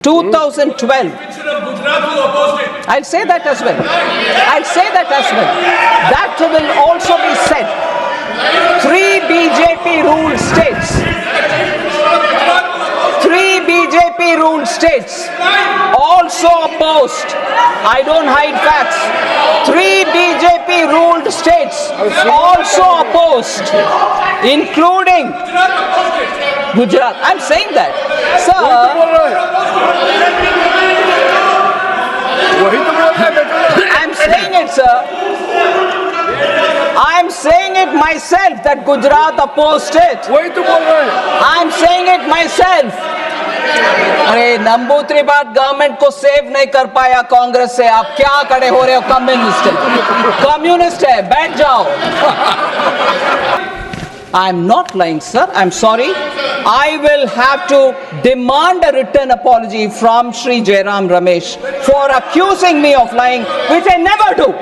2012. I'll say that as well. I'll say that as well. That will also be said. 3 BJP ruled states. 3 BJP ruled states also opposed. I don't hide facts. 3 BJP ruled states also opposed, including Gujarat. I'm saying that. Sir, I'm saying it, sir. I'm saying it myself that Gujarat opposed it. I'm saying it myself. अरे नंबूत्री बात government को save नहीं कर पाया कांग्रेस से, आप क्या खड़े हो रहे हो? कम्युनिस्ट है, बैठ जाओ. I'm not lying, sir. I'm sorry. I will have to demand a written apology from Shri Jairam Ramesh for accusing me of lying, which I never do.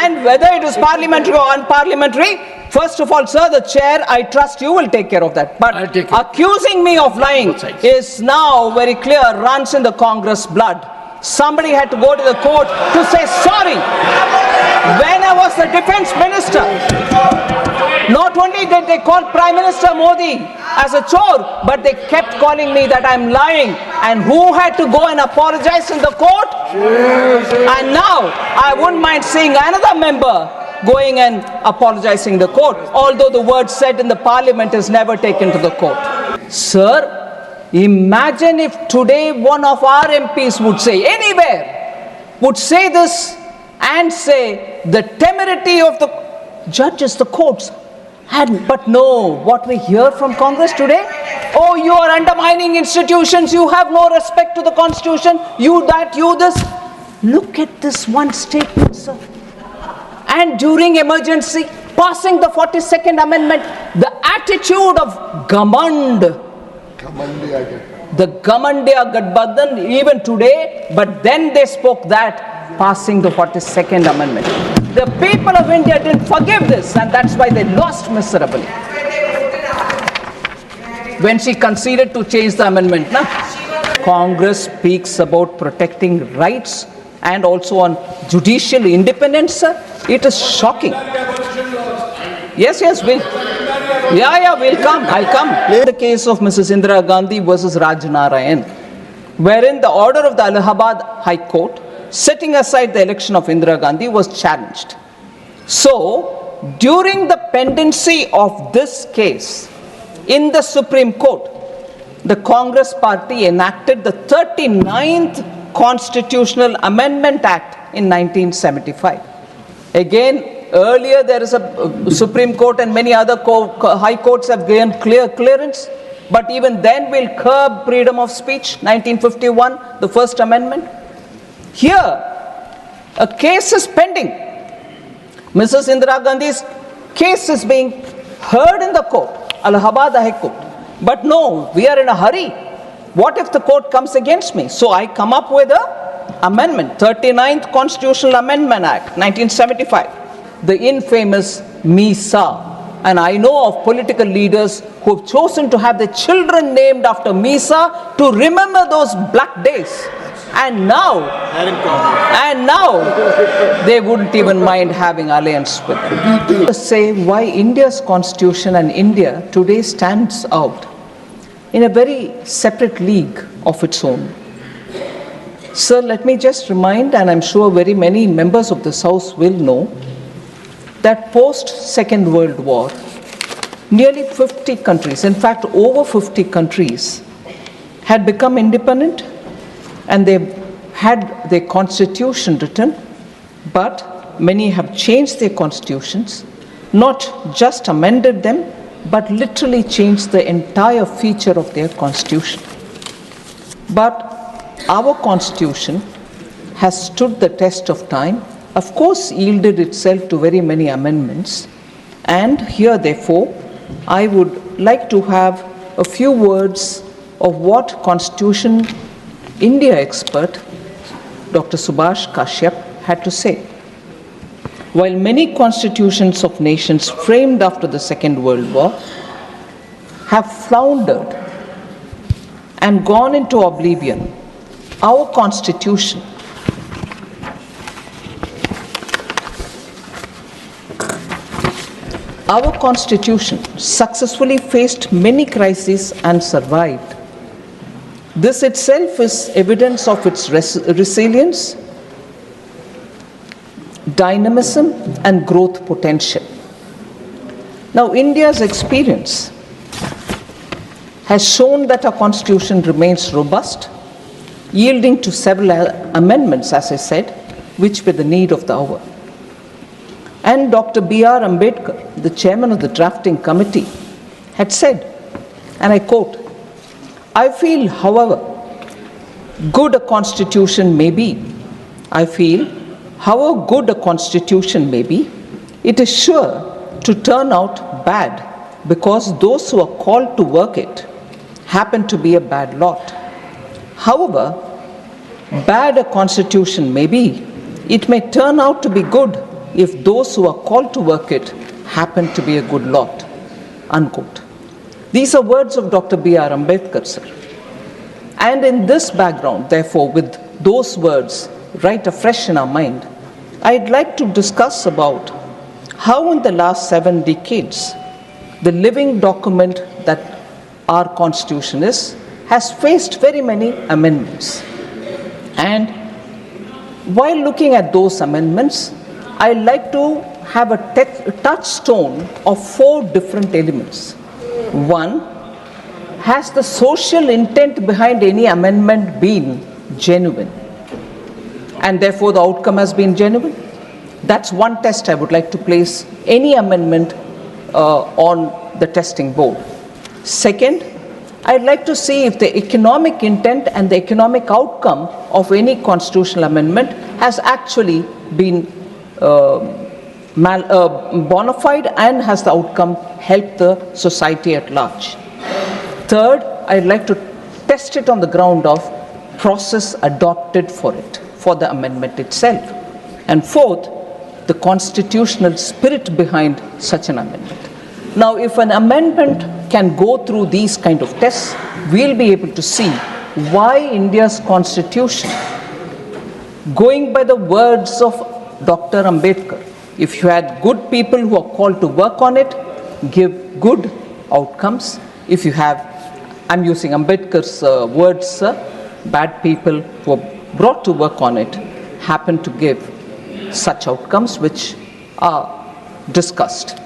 And whether it is parliamentary or unparliamentary, first of all, sir, the chair, I trust you will take care of that. But accusing me of lying is now very clear, runs in the Congress blood. Somebody had to go to the court to say sorry. When I was the defense minister, not only did they call Prime Minister Modi as a chore, but they kept calling me that I'm lying. And who had to go and apologize in the court? And now I wouldn't mind seeing another member going and apologizing in the court, although the word said in the parliament is never taken to the court. Sir, imagine if today one of our MPs would say, anywhere, would say this and say the temerity of the judges, the courts. But no, what we hear from Congress today, oh, you are undermining institutions, you have no respect to the Constitution, you that, you this. Look at this one statement, sir. And during emergency, passing the 42nd Amendment, the attitude of Gamand, the Gamandiya Gadbadhan, even today, but then they spoke that, passing the 42nd Amendment. The people of India didn't forgive this, and that's why they lost miserably. When she conceded to change the amendment, Congress speaks about protecting rights and also on judicial independence, sir. It is shocking. Yes, we'll come. I'll come. The case of Mrs. Indira Gandhi versus Raj Narayan, wherein the order of the Allahabad High Court setting aside the election of Indira Gandhi was challenged. So, during the pendency of this case in the Supreme Court, the Congress party enacted the 39th Constitutional Amendment Act in 1975. Again, earlier there is a Supreme Court and many other high courts have given clearance, but even then we'll curb freedom of speech. 1951, the First Amendment. Here, a case is pending. Mrs. Indira Gandhi's case is being heard in the court, Allahabad High Court. But no, we are in a hurry. What if the court comes against me? So I come up with an amendment, 39th Constitutional Amendment Act, 1975. The infamous MISA. And I know of political leaders who have chosen to have their children named after MISA to remember those black days. And now they wouldn't even mind having alliance with them. To say why India's constitution and India today stands out in a very separate league of its own. Sir, let me just remind, and I'm sure very many members of this House will know, that post-Second World War, nearly 50 countries, in fact over 50 countries, had become independent and they had their constitution written, but many have changed their constitutions, not just amended them, but literally changed the entire feature of their constitution. But our constitution has stood the test of time, of course yielded itself to very many amendments, and here therefore I would like to have a few words of what Constitution India expert Dr. Subhash Kashyap had to say. While many constitutions of nations framed after the Second World War have floundered and gone into oblivion, our Constitution successfully faced many crises and survived. This itself is evidence of its resilience, dynamism, and growth potential. Now, India's experience has shown that our Constitution remains robust, yielding to several amendments, as I said, which were the need of the hour. And Dr. B.R. Ambedkar, the chairman of the drafting committee, had said, and I quote, "I feel, however good a constitution may be, it is sure to turn out bad because those who are called to work it happen to be a bad lot. However bad a constitution may be, it may turn out to be good if those who are called to work it happen to be a good lot." Unquote. These are words of Dr. B.R. Ambedkar, sir. And in this background, therefore, with those words right afresh in our mind, I'd like to discuss about how in the last 7 decades, the living document that our Constitution is, has faced very many amendments. And while looking at those amendments, I'd like to have a touchstone of 4 different elements. One, has the social intent behind any amendment been genuine? And therefore the outcome has been genuine? That's one test I would like to place any amendment on the testing board. Second, I'd like to see if the economic intent and the economic outcome of any constitutional amendment has actually been bona fide and has the outcome helped the society at large. Third, I'd like to test it on the ground of process adopted for it, for the amendment itself. And fourth, the constitutional spirit behind such an amendment. Now, if an amendment can go through these kind of tests, we'll be able to see why India's constitution, going by the words of Dr. Ambedkar, if you had good people who are called to work on it, give good outcomes. If you have, I'm using Ambedkar's words, bad people who are brought to work on it happen to give such outcomes which are discussed.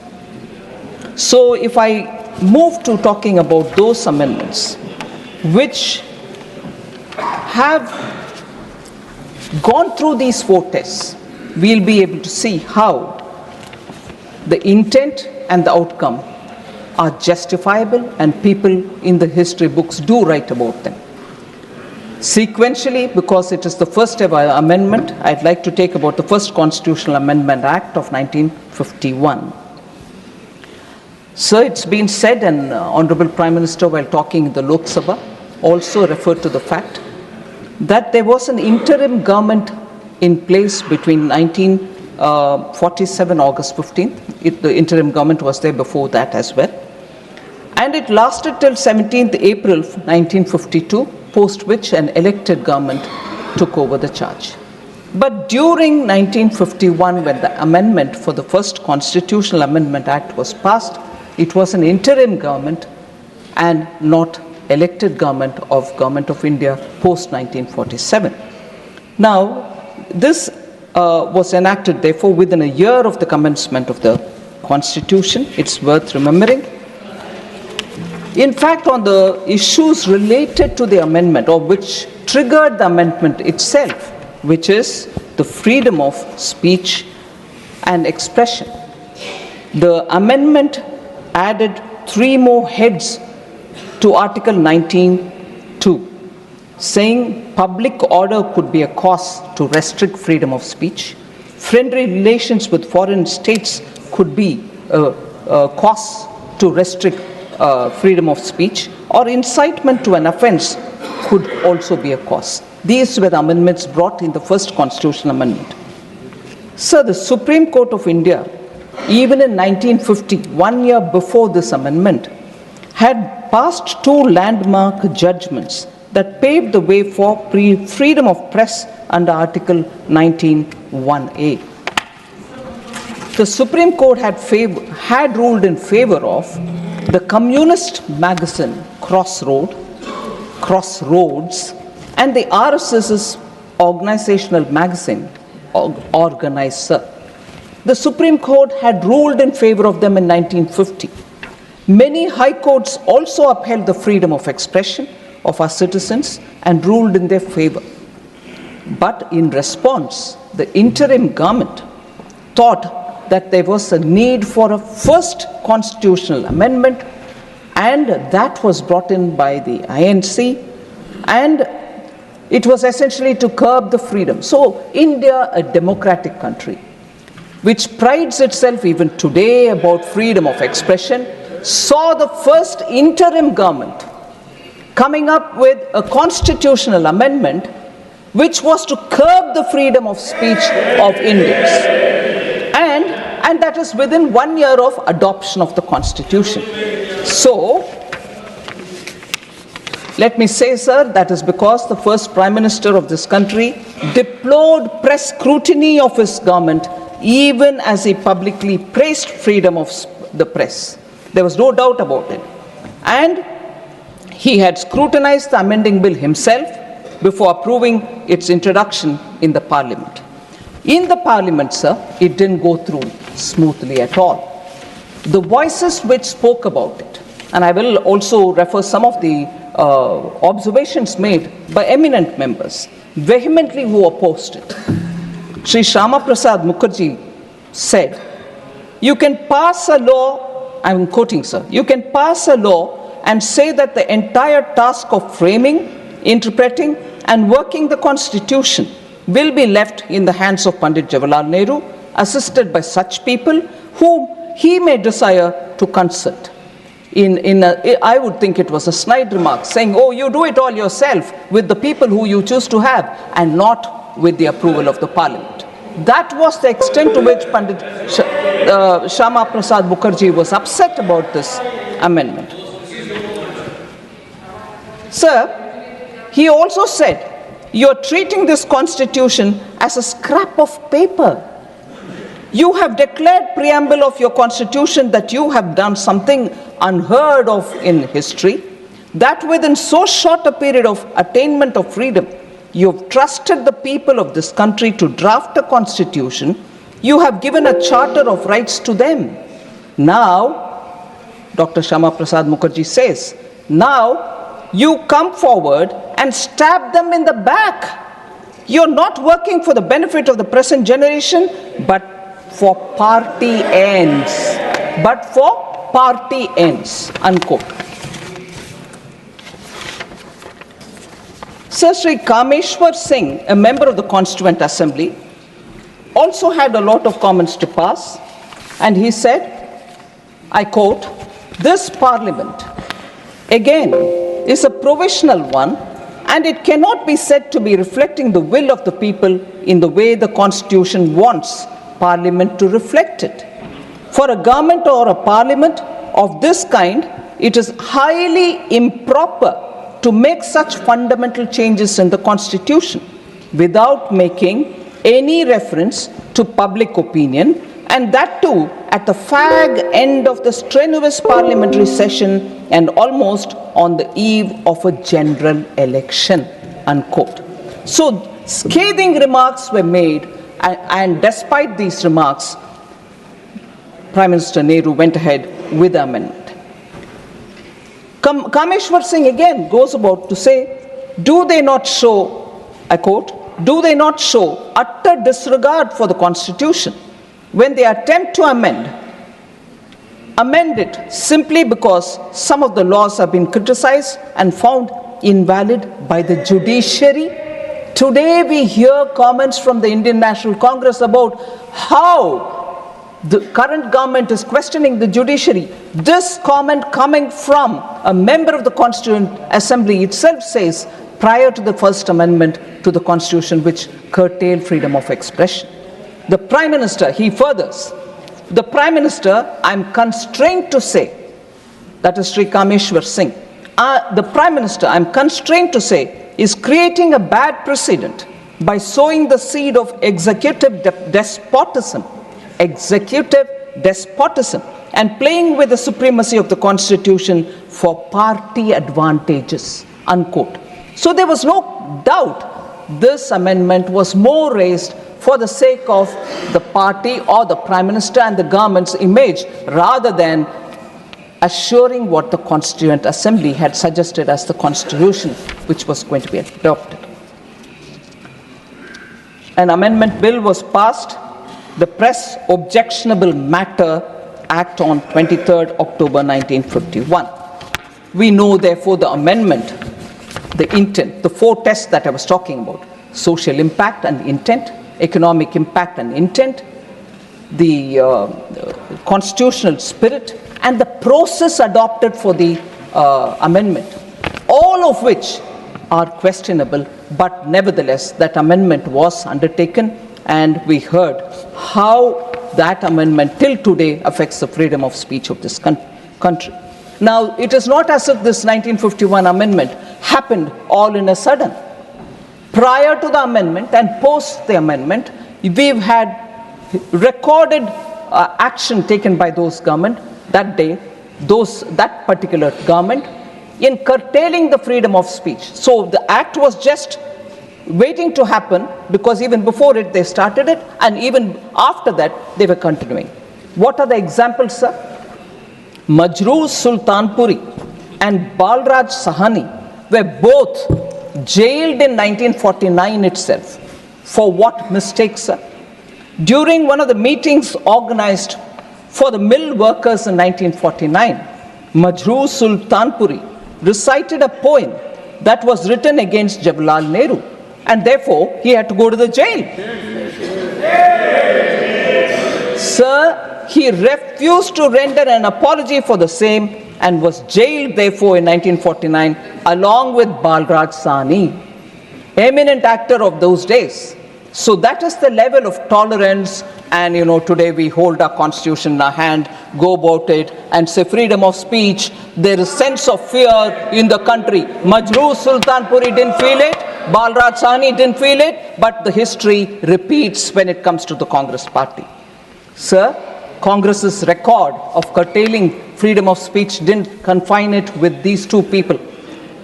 So if I move to talking about those amendments which have gone through these 4 tests, we'll be able to see how the intent and the outcome are justifiable and people in the history books do write about them. Sequentially, because it is the first ever amendment, I'd like to take about the first Constitutional Amendment Act of 1951. So it's been said, and Honorable Prime Minister, while talking in the Lok Sabha, also referred to the fact that there was an interim government in place between 1947, August 15th. The interim government was there before that as well. And it lasted till 17th April 1952, post which an elected government took over the charge. But during 1951, when the amendment for the first Constitutional Amendment Act was passed, it was an interim government and not elected government of India post 1947. Now, this was enacted, therefore, within a year of the commencement of the Constitution. It's worth remembering. In fact, on the issues related to the amendment, or which triggered the amendment itself, which is the freedom of speech and expression, the amendment added 3 more heads to Article 19(2), saying public order could be a cause to restrict freedom of speech, friendly relations with foreign states could be a cause to restrict freedom of speech, or incitement to an offense could also be a cause. These were the amendments brought in the first Constitutional Amendment. So the Supreme Court of India, even in 1950, 1 year before this amendment, had passed two landmark judgments that paved the way for freedom of press under Article 19(1)(a). The Supreme Court had ruled in favor of the communist magazine Crossroads and the RSS's organizational magazine Organizer. The Supreme Court had ruled in favor of them in 1950. Many high courts also upheld the freedom of expression of our citizens and ruled in their favor. But in response, the interim government thought that there was a need for a first constitutional amendment, and that was brought in by the INC, and it was essentially to curb the freedom. So India, a democratic country, which prides itself even today about freedom of expression, saw the first interim government coming up with a constitutional amendment which was to curb the freedom of speech of Indians. And that is within 1 year of adoption of the Constitution. So, let me say, sir, that is because the first Prime Minister of this country deplored press scrutiny of his government even as he publicly praised freedom of the press. There was no doubt about it. And he had scrutinized the amending bill himself before approving its introduction in the Parliament. In the Parliament, sir, it didn't go through smoothly at all. The voices which spoke about it, and I will also refer some of the observations made by eminent members, vehemently who opposed it. Sri Shyama Prasad Mukherjee said, you can pass a law, I'm quoting, sir, you can pass a law and say that the entire task of framing, interpreting, and working the Constitution will be left in the hands of Pandit Jawaharlal Nehru, assisted by such people whom he may desire to consult. I would think it was a snide remark, saying, oh, you do it all yourself with the people who you choose to have and not with the approval of the Parliament. That was the extent to which Pandit Shyama Prasad Mukherjee was upset about this amendment. Sir, he also said, you're treating this Constitution as a scrap of paper. You have declared preamble of your Constitution that you have done something unheard of in history, that within so short a period of attainment of freedom, you have trusted the people of this country to draft a Constitution. You have given a charter of rights to them. Now, Dr. Shyama Prasad Mukherjee says, now you come forward and stab them in the back. You're not working for the benefit of the present generation, but for party ends. But for party ends, unquote. Sir Sri Kameshwar Singh, a member of the Constituent Assembly, also had a lot of comments to pass, and he said, I quote, this Parliament, again, is a provisional one, and it cannot be said to be reflecting the will of the people in the way the Constitution wants Parliament to reflect it. For a government or a Parliament of this kind, it is highly improper to make such fundamental changes in the Constitution without making any reference to public opinion, and that too at the fag end of the strenuous parliamentary session and almost on the eve of a general election, unquote. So scathing remarks were made, and despite these remarks, Prime Minister Nehru went ahead with the amendment. Kameshwar Singh again goes about to say, do they not show, I quote, do they not show utter disregard for the Constitution when they attempt to amend it simply because some of the laws have been criticized and found invalid by the judiciary? Today we hear comments from the Indian National Congress about how the current government is questioning the judiciary. This comment coming from a member of the Constituent Assembly itself says, prior to the First Amendment to the Constitution, which curtailed freedom of expression. The Prime Minister, he furthers, the Prime Minister, I'm constrained to say, that is Sri Kameshwar Singh, the Prime Minister, I'm constrained to say, is creating a bad precedent by sowing the seed of executive despotism, and playing with the supremacy of the Constitution for party advantages, unquote. So there was no doubt this amendment was more raised for the sake of the party or the Prime Minister and the government's image, rather than assuring what the Constituent Assembly had suggested as the Constitution which was going to be adopted. An amendment bill was passed, the Press Objectionable Matter Act, on 23rd October 1951. We know, therefore, the amendment, the intent, the four tests that I was talking about: social impact and intent, economic impact and intent, the constitutional spirit, and the process adopted for the amendment, all of which are questionable, but nevertheless that amendment was undertaken, and we heard how that amendment till today affects the freedom of speech of this country. Now, it is not as if this 1951 amendment happened all in a sudden. Prior to the amendment and post the amendment, we've had recorded action taken by those government that day, that particular government, in curtailing the freedom of speech. So the act was just waiting to happen, because even before it they started it, and even after that they were continuing. What are the examples, sir? Majrooh Sultanpuri and Balraj Sahani were both jailed in 1949 itself. For what mistakes, sir? During one of the meetings organized for the mill workers in 1949, Majrooh Sultanpuri recited a poem that was written against Jawaharlal Nehru, and therefore he had to go to the jail. Sir, he refused to render an apology for the same and was jailed therefore in 1949 along with Balraj Sahni, eminent actor of those days. So that is the level of tolerance, and today we hold our constitution in our hand, go about it and say freedom of speech. There is sense of fear in the country. Majrooh Sultanpuri didn't feel it, Balraj Sahni didn't feel it, but the history repeats when it comes to the Congress party. Sir, Congress's record of curtailing freedom of speech didn't confine it with these two people.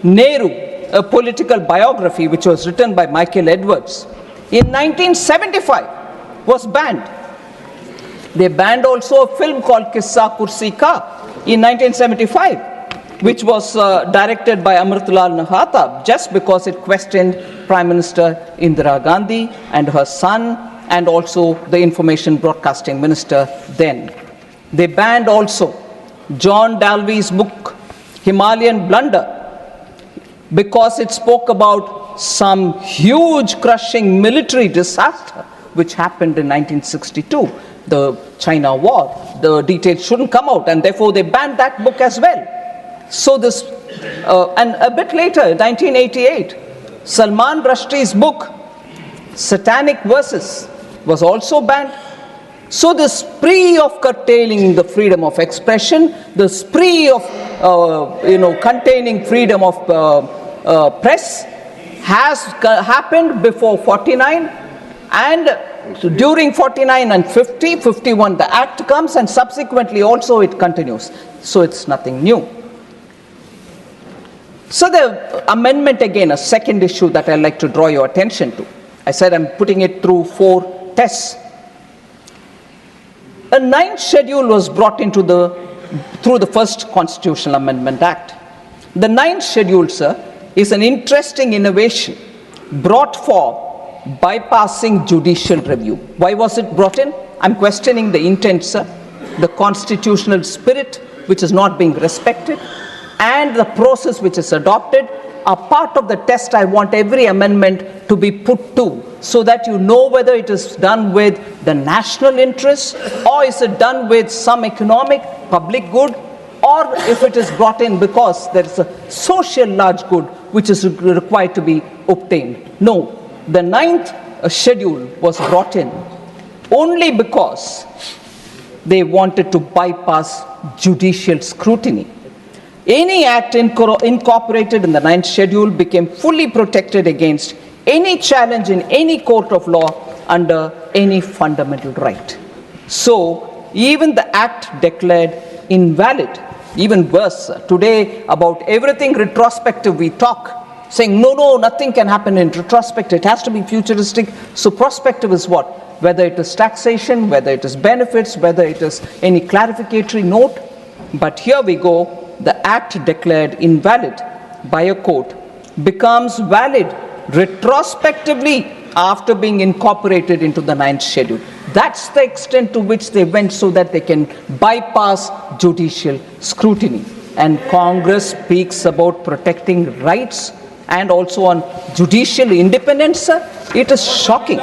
Nehru, a political biography which was written by Michael Edwards, in 1975 was banned. They banned also a film called Kissa Kursi Ka in 1975, which was directed by Amritlal Nahata, just because it questioned Prime Minister Indira Gandhi and her son, and also the Information Broadcasting Minister then. They banned also John Dalby's book, Himalayan Blunder, because it spoke about some huge crushing military disaster which happened in 1962, the China War. The details shouldn't come out, and therefore they banned that book as well. So this, and a bit later, 1988, Salman Rushdie's book, Satanic Verses, was also banned. So the spree of curtailing the freedom of expression, the spree of containing freedom of press has happened before 49, and during 49 and 50, 51 the act comes, and subsequently also it continues. So it's nothing new. So the amendment, again, a second issue that I'd like to draw your attention to. I said I'm putting it through 4 tests. A 9th schedule was brought into through the first Constitutional Amendment Act. The 9th schedule, sir, is an interesting innovation brought for bypassing judicial review. Why was it brought in? I'm questioning the intent, sir, the constitutional spirit which is not being respected, and the process which is adopted are part of the test I want every amendment to be put to, so that you know whether it is done with the national interest, or is it done with some economic public good, or if it is brought in because there is a social large good which is required to be obtained. No, the 9th schedule was brought in only because they wanted to bypass judicial scrutiny. Any act incorporated in the 9th schedule became fully protected against any challenge in any court of law under any fundamental right. So, even the act declared invalid, even worse, today about everything retrospective we talk, saying no, nothing can happen in retrospect, it has to be futuristic. So prospective is what? Whether it is taxation, whether it is benefits, whether it is any clarificatory note. But here we go, the act declared invalid by a court becomes valid retrospectively after being incorporated into the 9th schedule. That's the extent to which they went so that they can bypass judicial scrutiny. And Congress speaks about protecting rights and also on judicial independence. It is shocking.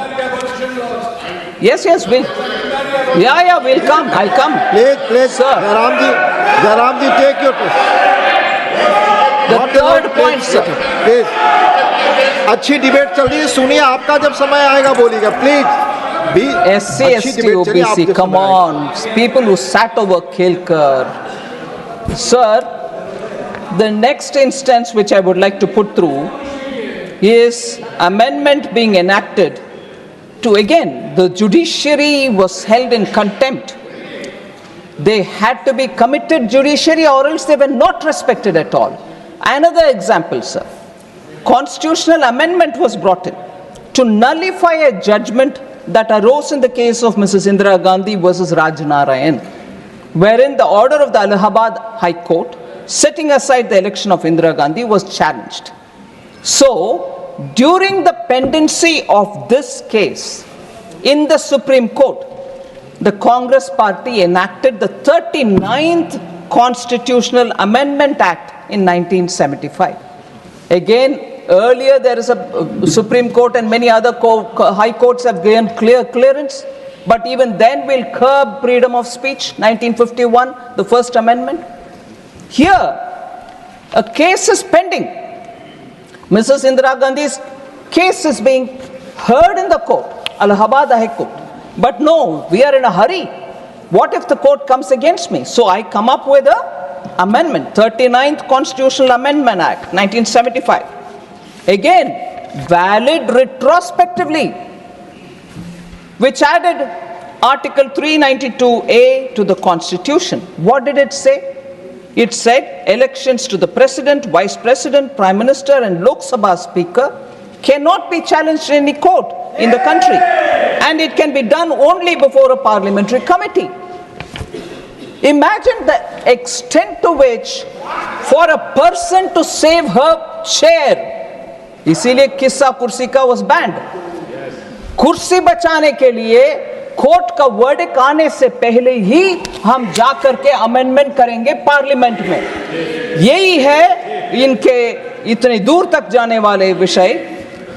Yes, we'll come. I'll come. Please, sir. Jaramji, take your place. The third point, sir. Please. अच्छी debate चल रही है, सुनिए, आपका जब समय आएगा बोलिएगा, please. SC, ST, OBC, come on. People who sat over Kelkar. Sir, the next instance which I would like to put through is amendment being enacted to, again, the judiciary was held in contempt. They had to be committed judiciary or else they were not respected at all. Another example, sir. Constitutional amendment was brought in to nullify a judgment that arose in the case of Mrs. Indira Gandhi versus Raj Narayan, wherein the order of the Allahabad High Court setting aside the election of Indira Gandhi was challenged. So, during the pendency of this case in the Supreme Court, the Congress party enacted the 39th Constitutional Amendment Act in 1975. Again, earlier there is a Supreme Court and many other high courts have given clearance, but even then we'll curb freedom of speech, 1951, the First Amendment. Here, a case is pending. Mrs. Indira Gandhi's case is being heard in the court, Allahabad High Court. But no, we are in a hurry. What if the court comes against me? So I come up with a amendment, 39th Constitutional Amendment Act, 1975. Again, valid retrospectively, which added Article 392A to the Constitution. What did it say? It said elections to the President, Vice President, Prime Minister and Lok Sabha Speaker cannot be challenged in any court in the country, and it can be done only before a parliamentary committee. Imagine the extent to which for a person to save her chair, इसीलिए किस्सा कुर्सी का was banned. कुर्सी बचाने के लिए court का verdict आने से पहले ही हम जा करके अमेंडमेंट करेंगे पार्लियामेंट में। यही है इनके इतने दूर तक जाने वाले विषय,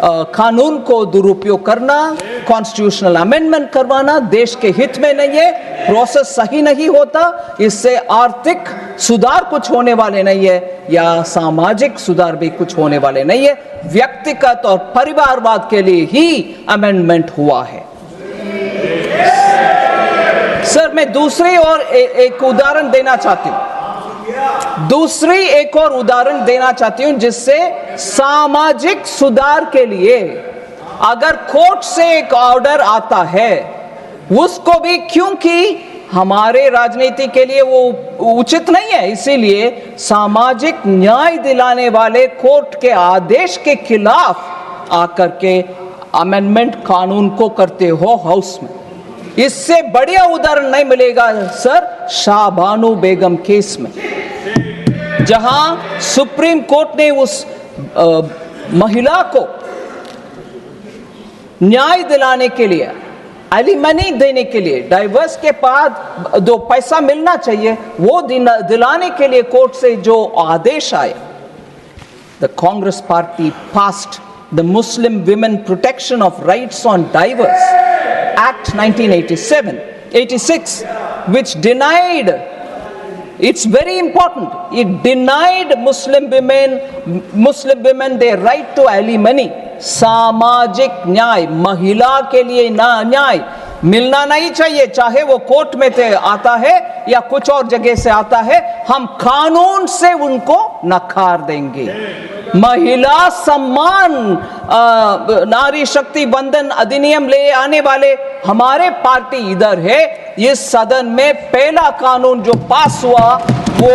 कानून को दुरुपयोग करना, कॉन्स्टिट्यूशनल अमेंडमेंट करवाना देश के हित में नहीं है, प्रोसेस सही नहीं होता, इससे आर्थिक सुधार कुछ होने वाले नहीं है या सामाजिक सुधार भी कुछ होने वाले नहीं है, व्यक्तिगत और परिवारवाद के लिए ही अमेंडमेंट हुआ है। सर, मैं दूसरी और एक उदाहरण देना चाहती हूं, जिससे सामाजिक सुधार के लिए अगर कोर्ट से एक ऑर्डर आता है उसको भी, क्योंकि हमारे राजनीति के लिए वो उचित नहीं है, इसीलिए सामाजिक न्याय दिलाने वाले कोर्ट के आदेश के खिलाफ आकर के अमेंडमेंट कानून को करते हो हाउस में। इससे बढ़िया उदाहरण नहीं मिलेगा सर शाहबानू बेगम केस में, जहां सुप्रीम कोर्ट ने उस महिला को न्याय दिलाने के लिए, एलिमनी देने के लिए, डाइवर्स के बाद जो पैसा मिलना चाहिए वो दिलाने के लिए कोर्ट से जो आदेश आए, the Congress party passed the Muslim women protection of rights on diverse Act 1986, which denied, it's very important, it denied Muslim women their right to alimony, सामाजिक न्याय, महिला के लिए न्याय, मिलना नहीं चाहिए, चाहे वो कोर्ट में से आता है या कुछ और जगह से आता है, हम कानून से उनको नकार देंगे। महिला सम्मान नारी शक्ति बंधन अधिनियम ले आने वाले हमारे पार्टी इधर है। इस सदन में पहला कानून जो पास हुआ वो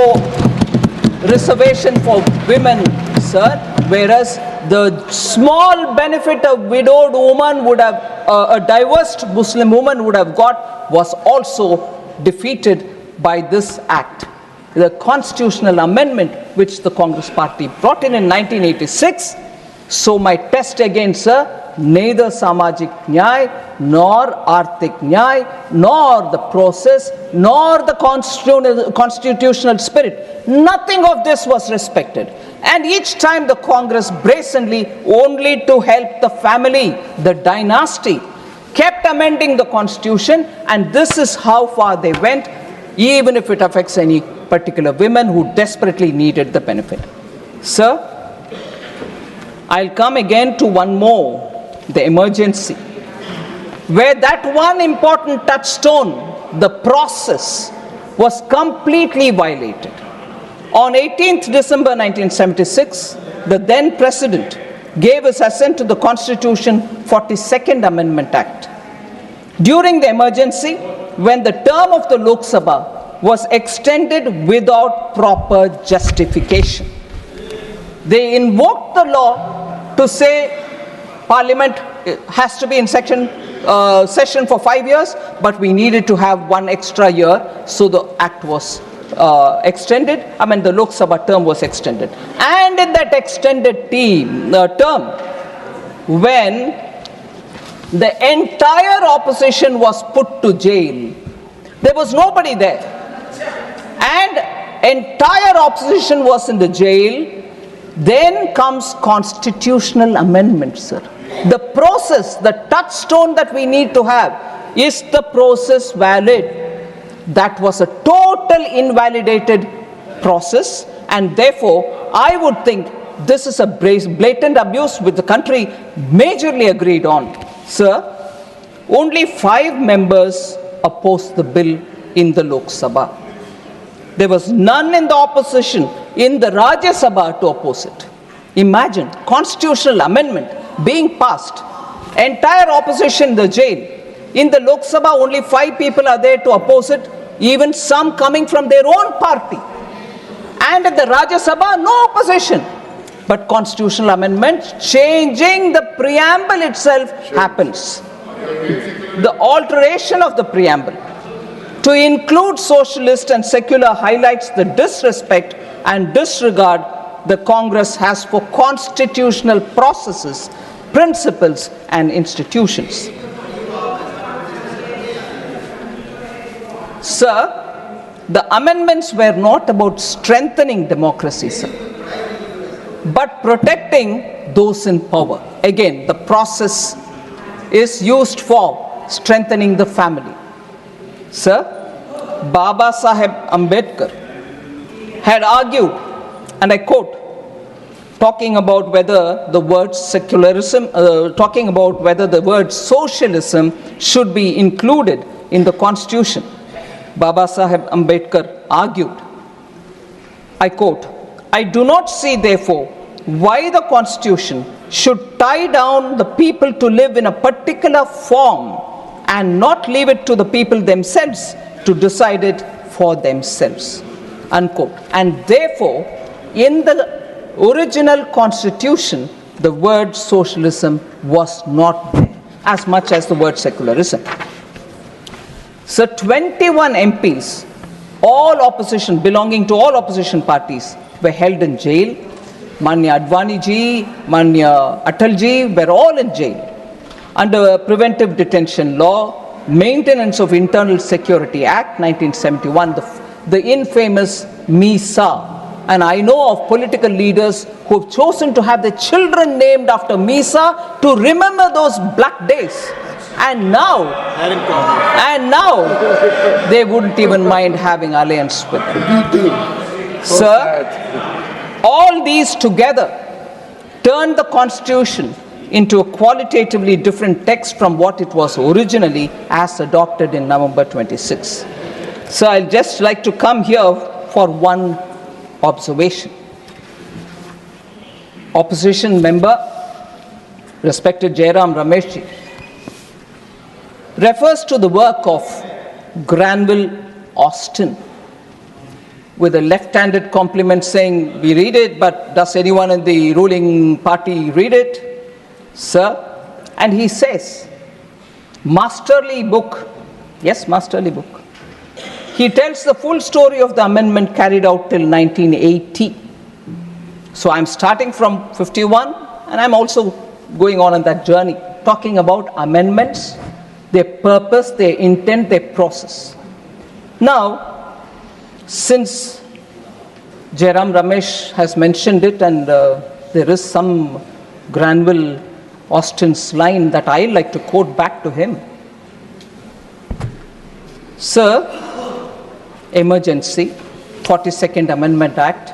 reservation for women, sir, whereas the small benefit a widowed woman would have, a divorced Muslim woman would have got, was also defeated by this act. The constitutional amendment which the Congress party brought in 1986. So my test again, sir, neither samajik nyay, nor arthik nyay, nor the process, nor the constitutional spirit, nothing of this was respected. And each time the Congress brazenly, only to help the family, the dynasty, kept amending the constitution, and this is how far they went, even if it affects any particular women who desperately needed the benefit. Sir, I'll come again to one more, the emergency, where that one important touchstone, the process, was completely violated. On 18th December 1976, the then President gave his assent to the Constitution 42nd Amendment Act. During the emergency, when the term of the Lok Sabha was extended without proper justification, they invoked the law to say Parliament has to be in session for 5 years, but we needed to have one extra year, so the act was extended. The Lok Sabha term was extended. And in that extended term, when the entire opposition was put to jail, there was nobody there, and entire opposition was in the jail, then comes constitutional amendment, sir. The process, the touchstone that we need to have, is the process valid? That was a total invalidated process, and therefore I would think this is a blatant abuse which the country majorly agreed on. Sir, only 5 members opposed the bill in the Lok Sabha. There was none in the opposition in the Rajya Sabha to oppose it. Imagine, constitutional amendment being passed, entire opposition in the jail. In the Lok Sabha, only 5 people are there to oppose it, even some coming from their own party. And in the Rajya Sabha, no opposition. But constitutional amendment changing the preamble itself happens. The alteration of the preamble to include socialist and secular highlights the disrespect and disregard the Congress has for constitutional processes, principles, and institutions. Sir, the amendments were not about strengthening democracy, sir, but protecting those in power. Again, the process is used for strengthening the family. Sir, Baba Saheb Ambedkar had argued, and I quote, talking about whether the word secularism, talking about whether the word socialism should be included in the constitution. Baba Saheb Ambedkar argued, I quote, I do not see therefore why the constitution should tie down the people to live in a particular form and not leave it to the people themselves to decide it for themselves, unquote. And therefore, in the original constitution, the word socialism was not there, as much as the word secularism. So 21 MPs, all opposition, belonging to all opposition parties, were held in jail. Manya Advani ji, Manya Atal ji were all in jail under Preventive Detention Law, Maintenance of Internal Security Act 1971, the infamous MISA. And I know of political leaders who have chosen to have their children named after MISA to remember those black days. And now they wouldn't even mind having alliance with them. Sir, all these together turned the constitution into a qualitatively different text from what it was originally as adopted in November 26. So I'll just like to come here for one observation. Opposition member, respected Jairam Rameshji, refers to the work of Granville Austin with a left-handed compliment saying, we read it, but does anyone in the ruling party read it, sir? And he says, masterly book. Yes, masterly book. He tells the full story of the amendment carried out till 1980. So I'm starting from 51, and I'm also going on that journey, talking about amendments, their purpose, their intent, their process. Now, since Jairam Ramesh has mentioned it, and there is some Granville Austin's line that I like to quote back to him. Sir, emergency, 42nd Amendment Act,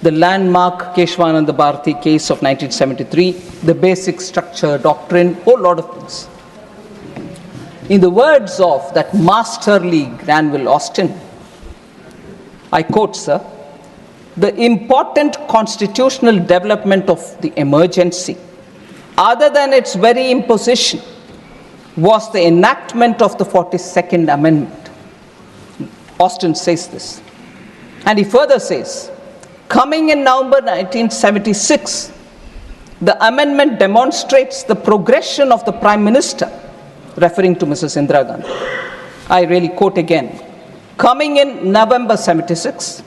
the landmark Keshwananda Bharati case of 1973, the basic structure, doctrine, whole lot of things. In the words of that masterly Granville Austin, I quote, sir, the important constitutional development of the emergency, other than its very imposition, was the enactment of the 42nd Amendment. Austin says this. And he further says, coming in November 1976, the amendment demonstrates the progression of the Prime Minister, referring to Mrs. Indira Gandhi. I really quote again. Coming in November 76,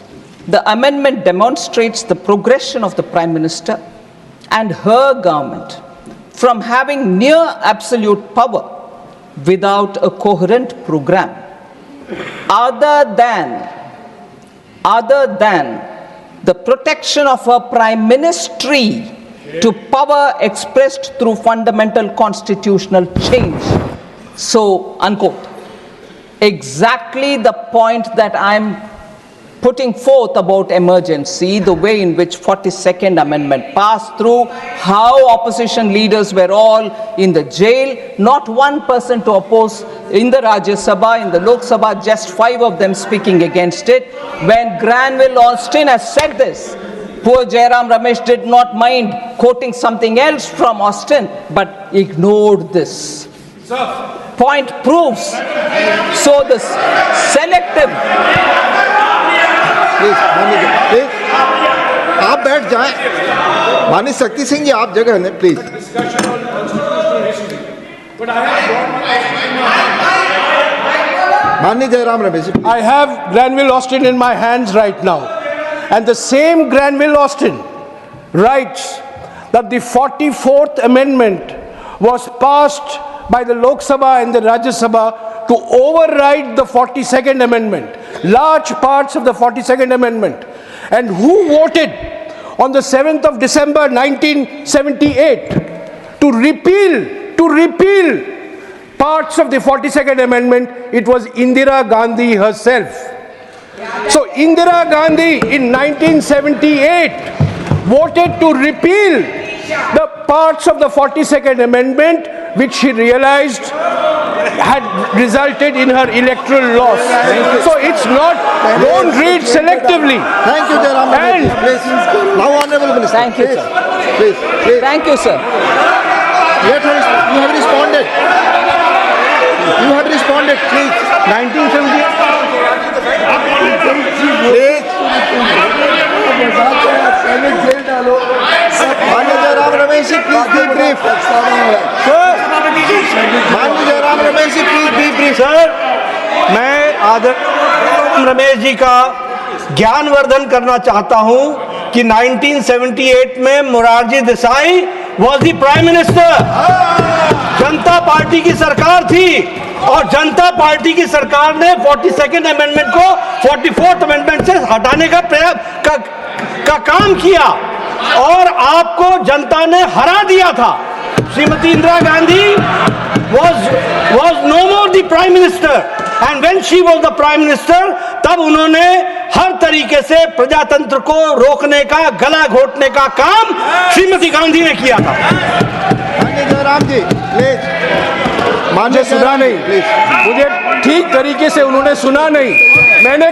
the amendment demonstrates the progression of the Prime Minister and her government from having near absolute power without a coherent program, other than the protection of her prime ministry to power expressed through fundamental constitutional change. So, unquote. Exactly the point that I'm putting forth about emergency, the way in which 42nd Amendment passed through, how opposition leaders were all in the jail, not one person to oppose in the Rajya Sabha, in the Lok Sabha, just 5 of them speaking against it. When Granville Austin has said this, poor Jairam Ramesh did not mind quoting something else from Austin, but ignored this. Point proves. So the selective. Please आप बैठ जाएं। माननीय शक्ति सिंह जी, आप जगह लें please. माननीय Jairam Ramesh ji, I have Granville Austin in my hands right now, and the same Granville Austin writes that the 44th Amendment was passed by the Lok Sabha and the Rajya Sabha to override the 42nd Amendment, large parts of the 42nd Amendment. And who voted on the 7th of December 1978 to repeal parts of the 42nd Amendment? It was Indira Gandhi herself. So Indira Gandhi in 1978 voted to repeal the parts of the 42nd Amendment which she realized had resulted in her electoral loss. So it's not, don't read selectively. Thank you, Jairam Ramesh. Please, now Honorable Minister. Thank you, sir. Please. Thank you, sir. You have responded. You have responded. Please. 1978. माननीय Jairam Ramesh ji, please be brief. माननीय Jairam Ramesh ji, please be brief. Sir, मैं आदरणीय रमेश जी का ज्ञानवर्धन करना चाहता हूं कि 1978 में Morarji Desai was the prime minister. Janata party की सरकार थी और जनता पार्टी की सरकार ने 42nd अमेंडमेंट को 44th अमेंडमेंट से हटाने का का काम किया और आपको जनता ने हरा दिया था। Shrimati Indira Gandhi was no more the prime minister And when she was the Prime Minister, तब उन्होंने हर तरीके से प्रजातंत्र को रोकने का, गला घोटने का काम श्रीमती गांधी ने किया था। माननीय जयराम जी प्लीज, मुझे सुना नहीं, मुझे ठीक तरीके से उन्होंने सुना नहीं। मैंने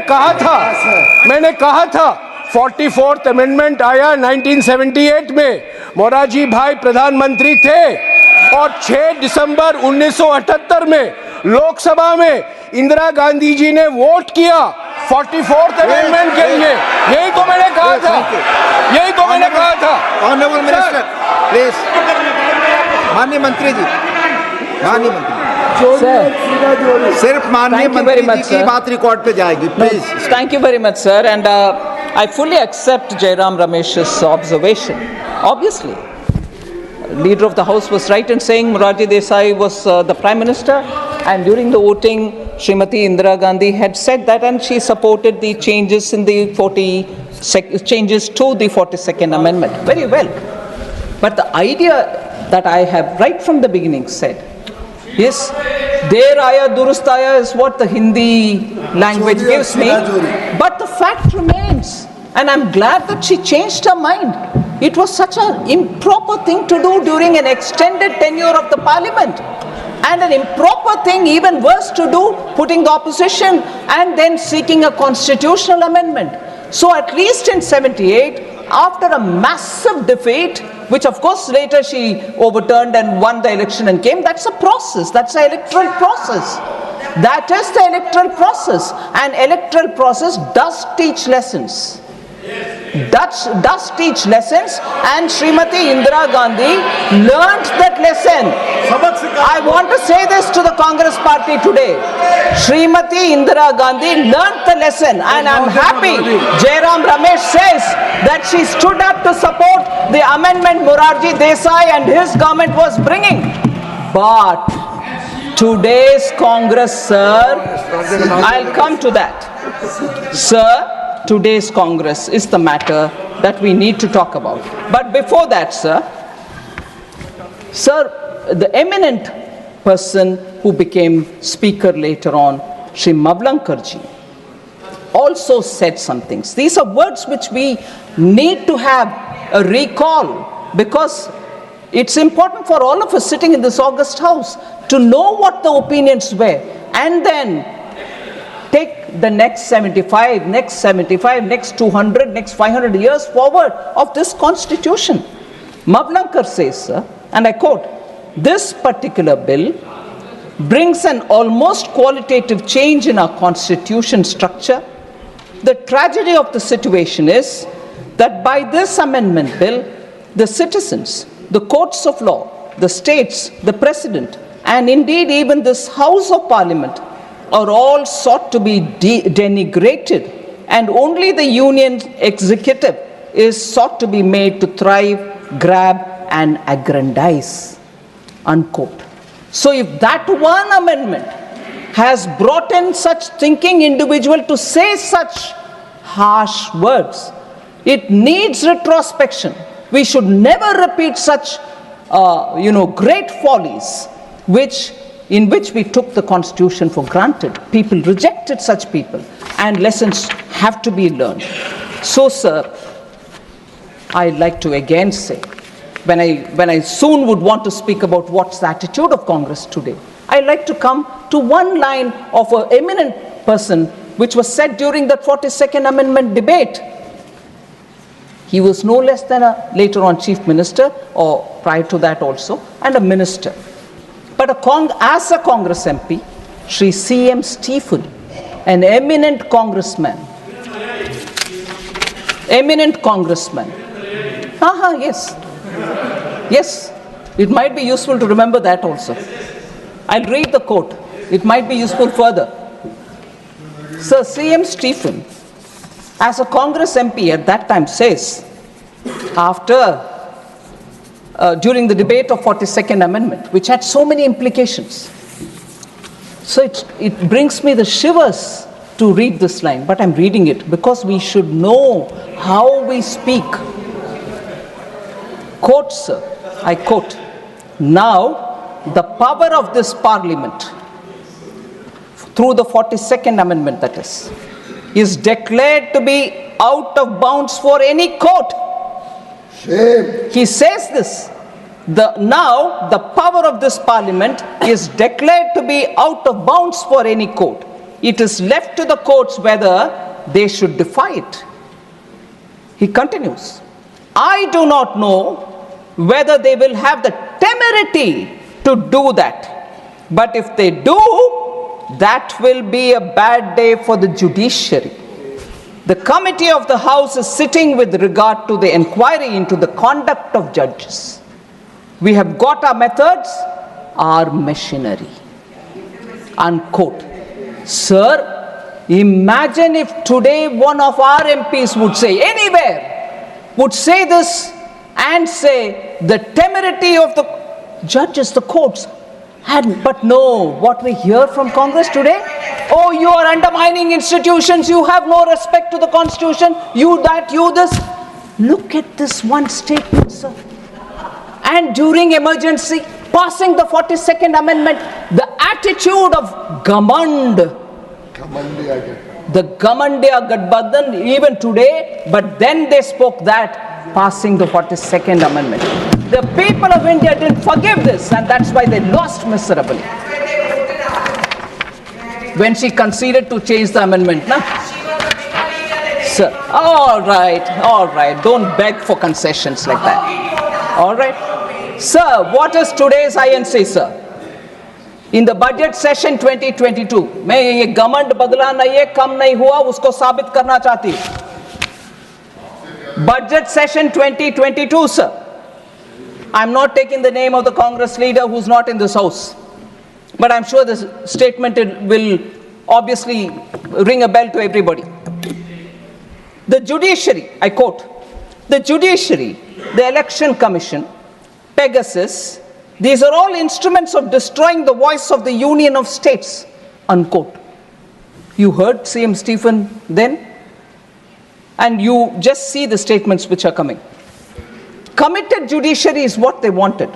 कहा था 44th अमेंडमेंट आया 1978 में, मोरारजी भाई प्रधानमंत्री थे और 6 दिसंबर 1978 में लोकसभा में इंदिरा गांधी जी ने वोट किया 44th अमेंडमेंट के लिए। यही तो मैंने कहा था। ऑनरेबल मिनिस्टर प्लीज, माननीय मंत्री जी, सिर्फ माननीय मंत्री जी की बात रिकॉर्ड पे जाएगी please. Thank you very much, sir. And I fully accept Jairam Ramesh's observation. Obviously, Leader of the House was right in saying Morarji Desai was the Prime Minister, and during the voting, Srimati Indira Gandhi had said that, and she supported the changes in the changes to the 42nd Amendment. Very well. But the idea that I have right from the beginning said, yes, Der Aya Durust Aya is what the Hindi language gives me, but the fact remains, and I'm glad that she changed her mind. It was such an improper thing to do during an extended tenure of the parliament, and an improper thing, even worse, to do, putting the opposition and then seeking a constitutional amendment. So at least in 78, after a massive defeat, which of course later she overturned and won the election and came, that's a process, that's an electoral process. That is the electoral process, and electoral process does teach lessons. Does teach lessons, and Srimati Indira Gandhi learnt that lesson. I want to say this to the Congress party today. Srimati Indira Gandhi learnt the lesson, and I'm happy Jairam Ramesh says that she stood up to support the amendment Morarji Desai and his government was bringing. But today's Congress, sir, I'll come to that. Sir, today's Congress is the matter that we need to talk about. But before that, sir, the eminent person who became speaker later on, Shri Mavlankarji, also said some things. These are words which we need to have a recall, because it's important for all of us sitting in this august house to know what the opinions were, and then take the next 75, next 200, next 500 years forward of this constitution. Mavlankar says, sir, and I quote, "This particular bill brings an almost qualitative change in our constitution structure. The tragedy of the situation is that by this amendment bill, the citizens, the courts of law, the states, the president, and indeed even this House of Parliament are all sought to be denigrated, and only the union executive is sought to be made to thrive, grab, and aggrandize." Unquote. So if that one amendment has brought in such thinking individual to say such harsh words, it needs retrospection. We should never repeat such great follies in which we took the constitution for granted. People rejected such people, and lessons have to be learned. So, sir, I'd like to again say, when I soon would want to speak about what's the attitude of Congress today, I'd like to come to one line of an eminent person which was said during the 42nd Amendment debate. He was no less than later on chief minister, or prior to that also, and a minister. But as a Congress MP, Sri C.M. Stephen, an eminent congressman. Yes, it might be useful to remember that also. I'll read the quote. It might be useful further. Sir C.M. Stephen, as a Congress MP at that time, says, during the debate of 42nd Amendment, which had so many implications. So it brings me the shivers to read this line, but I'm reading it because we should know how we speak. Quote, sir, I quote, "Now the power of this parliament through the 42nd Amendment, that is declared to be out of bounds for any court. Shame. He says this. Now, the power of this parliament is declared to be out of bounds for any court. It is left to the courts whether they should defy it. He continues, I do not know whether they will have the temerity to do that. But if they do, that will be a bad day for the judiciary. The committee of the House is sitting with regard to the inquiry into the conduct of judges. We have got our methods, our machinery. Unquote. Sir, imagine if today one of our MPs would say, anywhere, would say this and say the temerity of the judges, the courts. But no, what we hear from Congress today, oh, you are undermining institutions, you have no respect to the Constitution, you that, you this. Look at this one statement, sir. And during emergency, passing the 42nd Amendment, the attitude of Gamand, the Gamandiya Gadbadhan, even today, but then they spoke that, passing the 42nd Amendment. The people of India didn't forgive this, and that's why they lost miserably. When she conceded to change the amendment, na? Sir, all right, don't beg for concessions like that. All right. Sir, what is today's INC, sir? In the budget session 2022, मैं ये गमंड बदला नहीं है, कम नहीं हुआ, उसको साबित करना चाहती हूँ. Budget session 2022, sir. I'm not taking the name of the Congress leader who's not in this house, but I'm sure this statement will obviously ring a bell to everybody. The judiciary, I quote, the judiciary, the election commission, Pegasus, these are all instruments of destroying the voice of the Union of States, unquote. You heard CM Stephen then? And you just see the statements which are coming. Committed judiciary is what they wanted.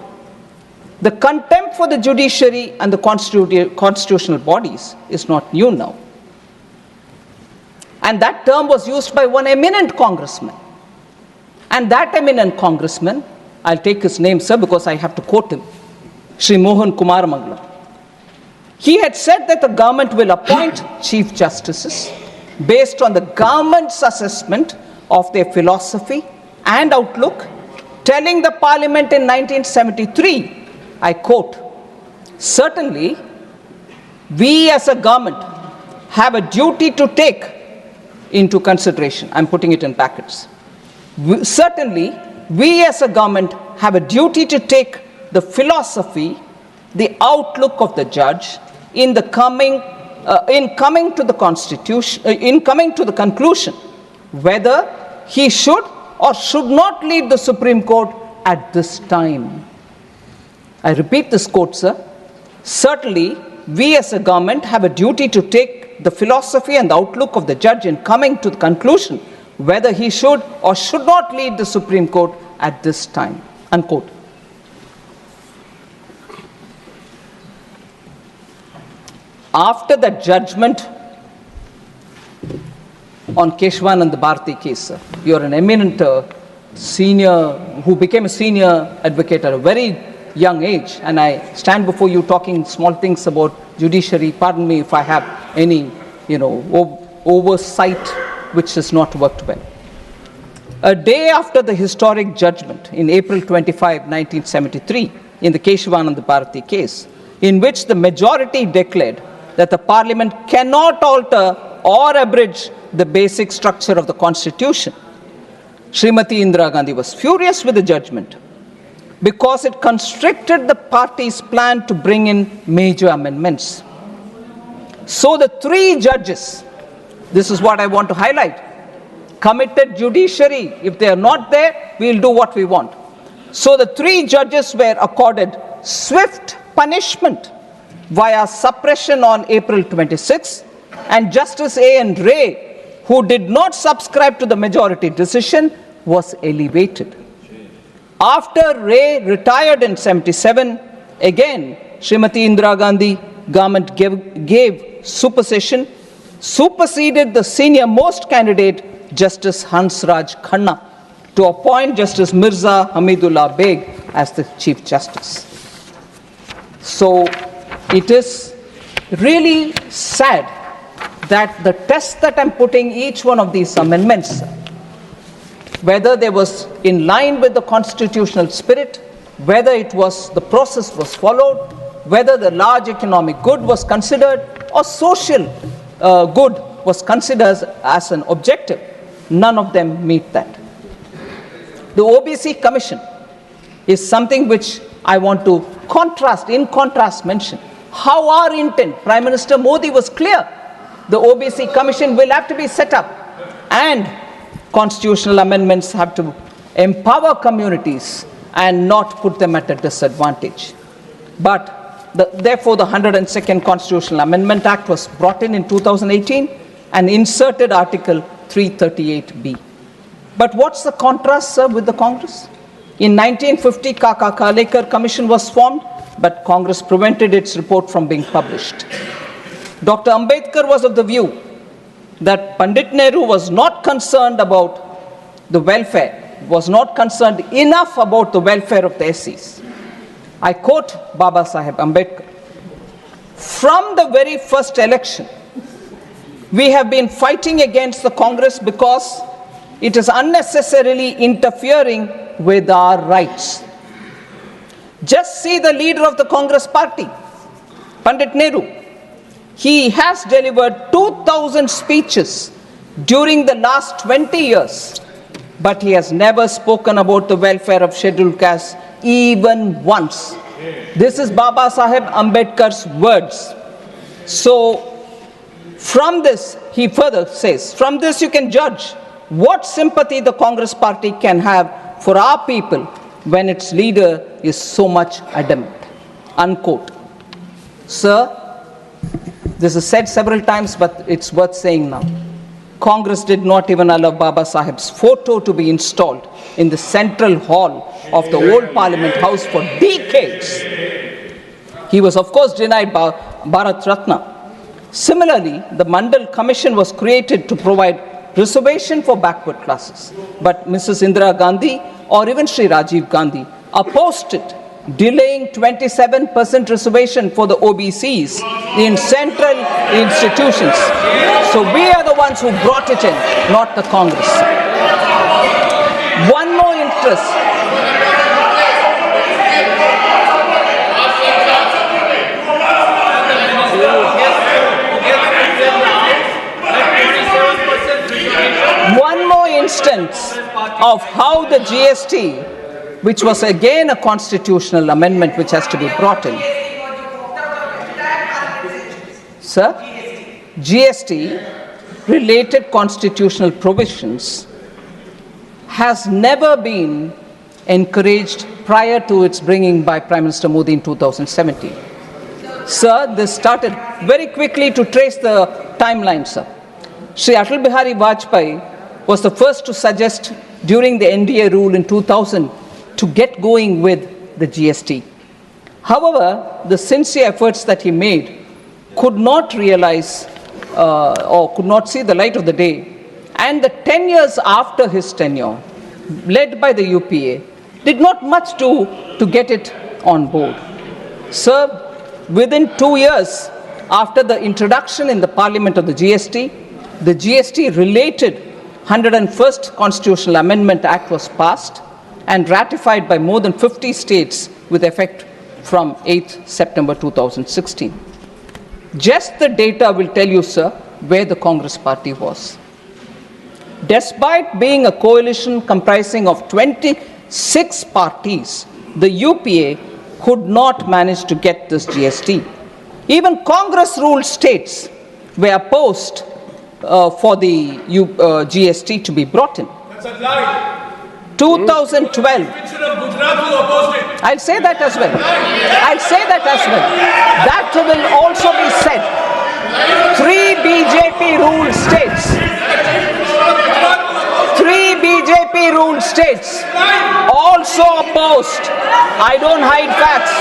The contempt for the judiciary and the constitutional bodies is not new now. And that term was used by one eminent congressman. And that eminent congressman, I'll take his name, sir, because I have to quote him, Shri Mohan Kumar Mangla. He had said that the government will appoint chief justices based on the government's assessment of their philosophy and outlook, telling the parliament in 1973, I quote, certainly, we as a government have a duty to take into consideration, I'm putting it in brackets, certainly, we as a government have a duty to take the philosophy, the outlook of the judge in coming to the Constitution, in coming to the conclusion whether he should or should not lead the Supreme Court at this time. I repeat this quote, sir. Certainly, we as a government have a duty to take the philosophy and the outlook of the judge in coming to the conclusion whether he should or should not lead the Supreme Court at this time, unquote. After the judgment on Keshwanand Bharati case, sir, you're an eminent senior who became a senior advocate at a very young age, and I stand before you talking small things about judiciary. Pardon me if I have any, oversight which has not worked well. A day after the historic judgment in April 25, 1973, in the Keshwanand Bharati case, in which the majority declared that the parliament cannot alter or abridge the basic structure of the constitution, Srimati Indira Gandhi was furious with the judgment because it constricted the party's plan to bring in major amendments. So the three judges, this is what I want to highlight, committed judiciary. If they are not there, we'll do what we want. So the three judges were accorded swift punishment via suppression on April 26, and Justice A.N. Ray, who did not subscribe to the majority decision, was elevated. After Ray retired in 77, again, Srimati Indira Gandhi government gave supersession superseded the senior most candidate, Justice Hansraj Khanna, to appoint Justice Mirza Hamidullah Beg as the Chief Justice. So it is really sad that the test that I'm putting each one of these amendments, whether they was in line with the constitutional spirit, whether it was the process was followed, whether the large economic good was considered or social good was considered as an objective, none of them meet that. The OBC Commission is something which I want to in contrast mention. How our intent, Prime Minister Modi was clear. The OBC Commission will have to be set up and constitutional amendments have to empower communities and not put them at a disadvantage. But therefore, the 102nd Constitutional Amendment Act was brought in 2018 and inserted Article 338B. But what's the contrast, sir, with the Congress? In 1950, Kaka Kalekar Commission was formed, but Congress prevented its report from being published. Dr. Ambedkar was of the view that Pandit Nehru was not concerned about the welfare, was not concerned enough about the welfare of the SCs. I quote Baba Saheb Ambedkar, "From the very first election, we have been fighting against the Congress because it is unnecessarily interfering with our rights. Just see the leader of the Congress party, Pandit Nehru. He has delivered 2,000 speeches during the last 20 years, but he has never spoken about the welfare of scheduled castes even once." This is Baba Saheb Ambedkar's words. So, from this, he further says, from this you can judge what sympathy the Congress party can have for our people when its leader is so much adamant. Unquote. Sir, this is said several times, but it's worth saying now. Congress did not even allow Baba Saheb's photo to be installed in the central hall of the old Parliament House for decades. He was, of course, denied Bharat Ratna. Similarly, the Mandal Commission was created to provide reservation for backward classes. But Mrs. Indira Gandhi or even Sri Rajiv Gandhi opposed it, delaying 27% reservation for the OBCs in central institutions. So we are the ones who brought it in, not the Congress. One more interest. One more instance of how the GST, which was again a constitutional amendment which has to be brought in. Sir, GST related constitutional provisions has never been encouraged prior to its bringing by Prime Minister Modi in 2017. Sir, this started very quickly to trace the timeline, sir. Shri Atal Bihari Vajpayee was the first to suggest during the NDA rule in 2000 to get going with the GST. However, the sincere efforts that he made could not realize or could not see the light of the day. And the 10 years after his tenure, led by the UPA, did not much do to get it on board. Sir, within 2 years after the introduction in the Parliament of the GST related 101st Constitutional Amendment Act was passed and ratified by more than 50 states with effect from 8th September 2016. Just the data will tell you, sir, where the Congress party was. Despite being a coalition comprising of 26 parties, the UPA could not manage to get this GST. Even Congress-ruled states were opposed for the GST to be brought in. That's a lie. 2012. I'll say that as well. I'll say that as well. That will also be said. 3 BJP ruled states. 3 BJP BJP ruled states also opposed. I don't hide facts.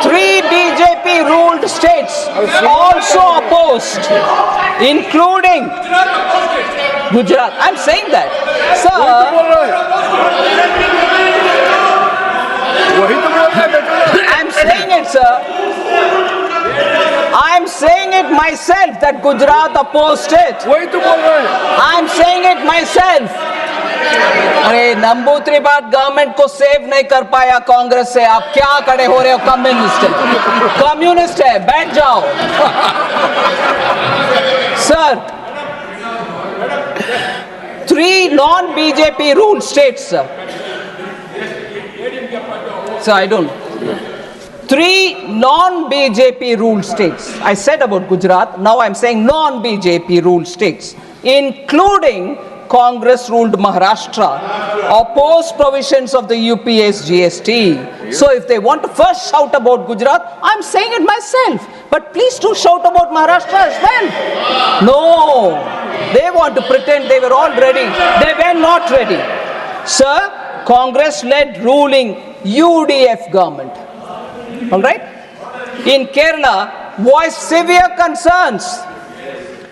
3 BJP ruled states also opposed, including Gujarat. I'm saying that. Sir, I'm saying it, sir. I'm saying it myself that Gujarat opposed it. I'm saying it myself. अरे नंबूत्री बात government को save नहीं कर पाया कांग्रेस से, आप क्या खड़े हो रहे हो? कम्युनिस्ट है, बैठ जाओ. Sir, 3 non-BJP ruled states, sir. So I don't know. 3 non-BJP ruled states. I said about Gujarat, now I'm saying non-BJP ruled states, including Congress-ruled Maharashtra, opposed provisions of the UPA's GST. So if they want to first shout about Gujarat, I'm saying it myself. But please do shout about Maharashtra as well. No, they want to pretend they were all ready. They were not ready. Sir, Congress-led ruling UDF government, all right, in Kerala voiced severe concerns.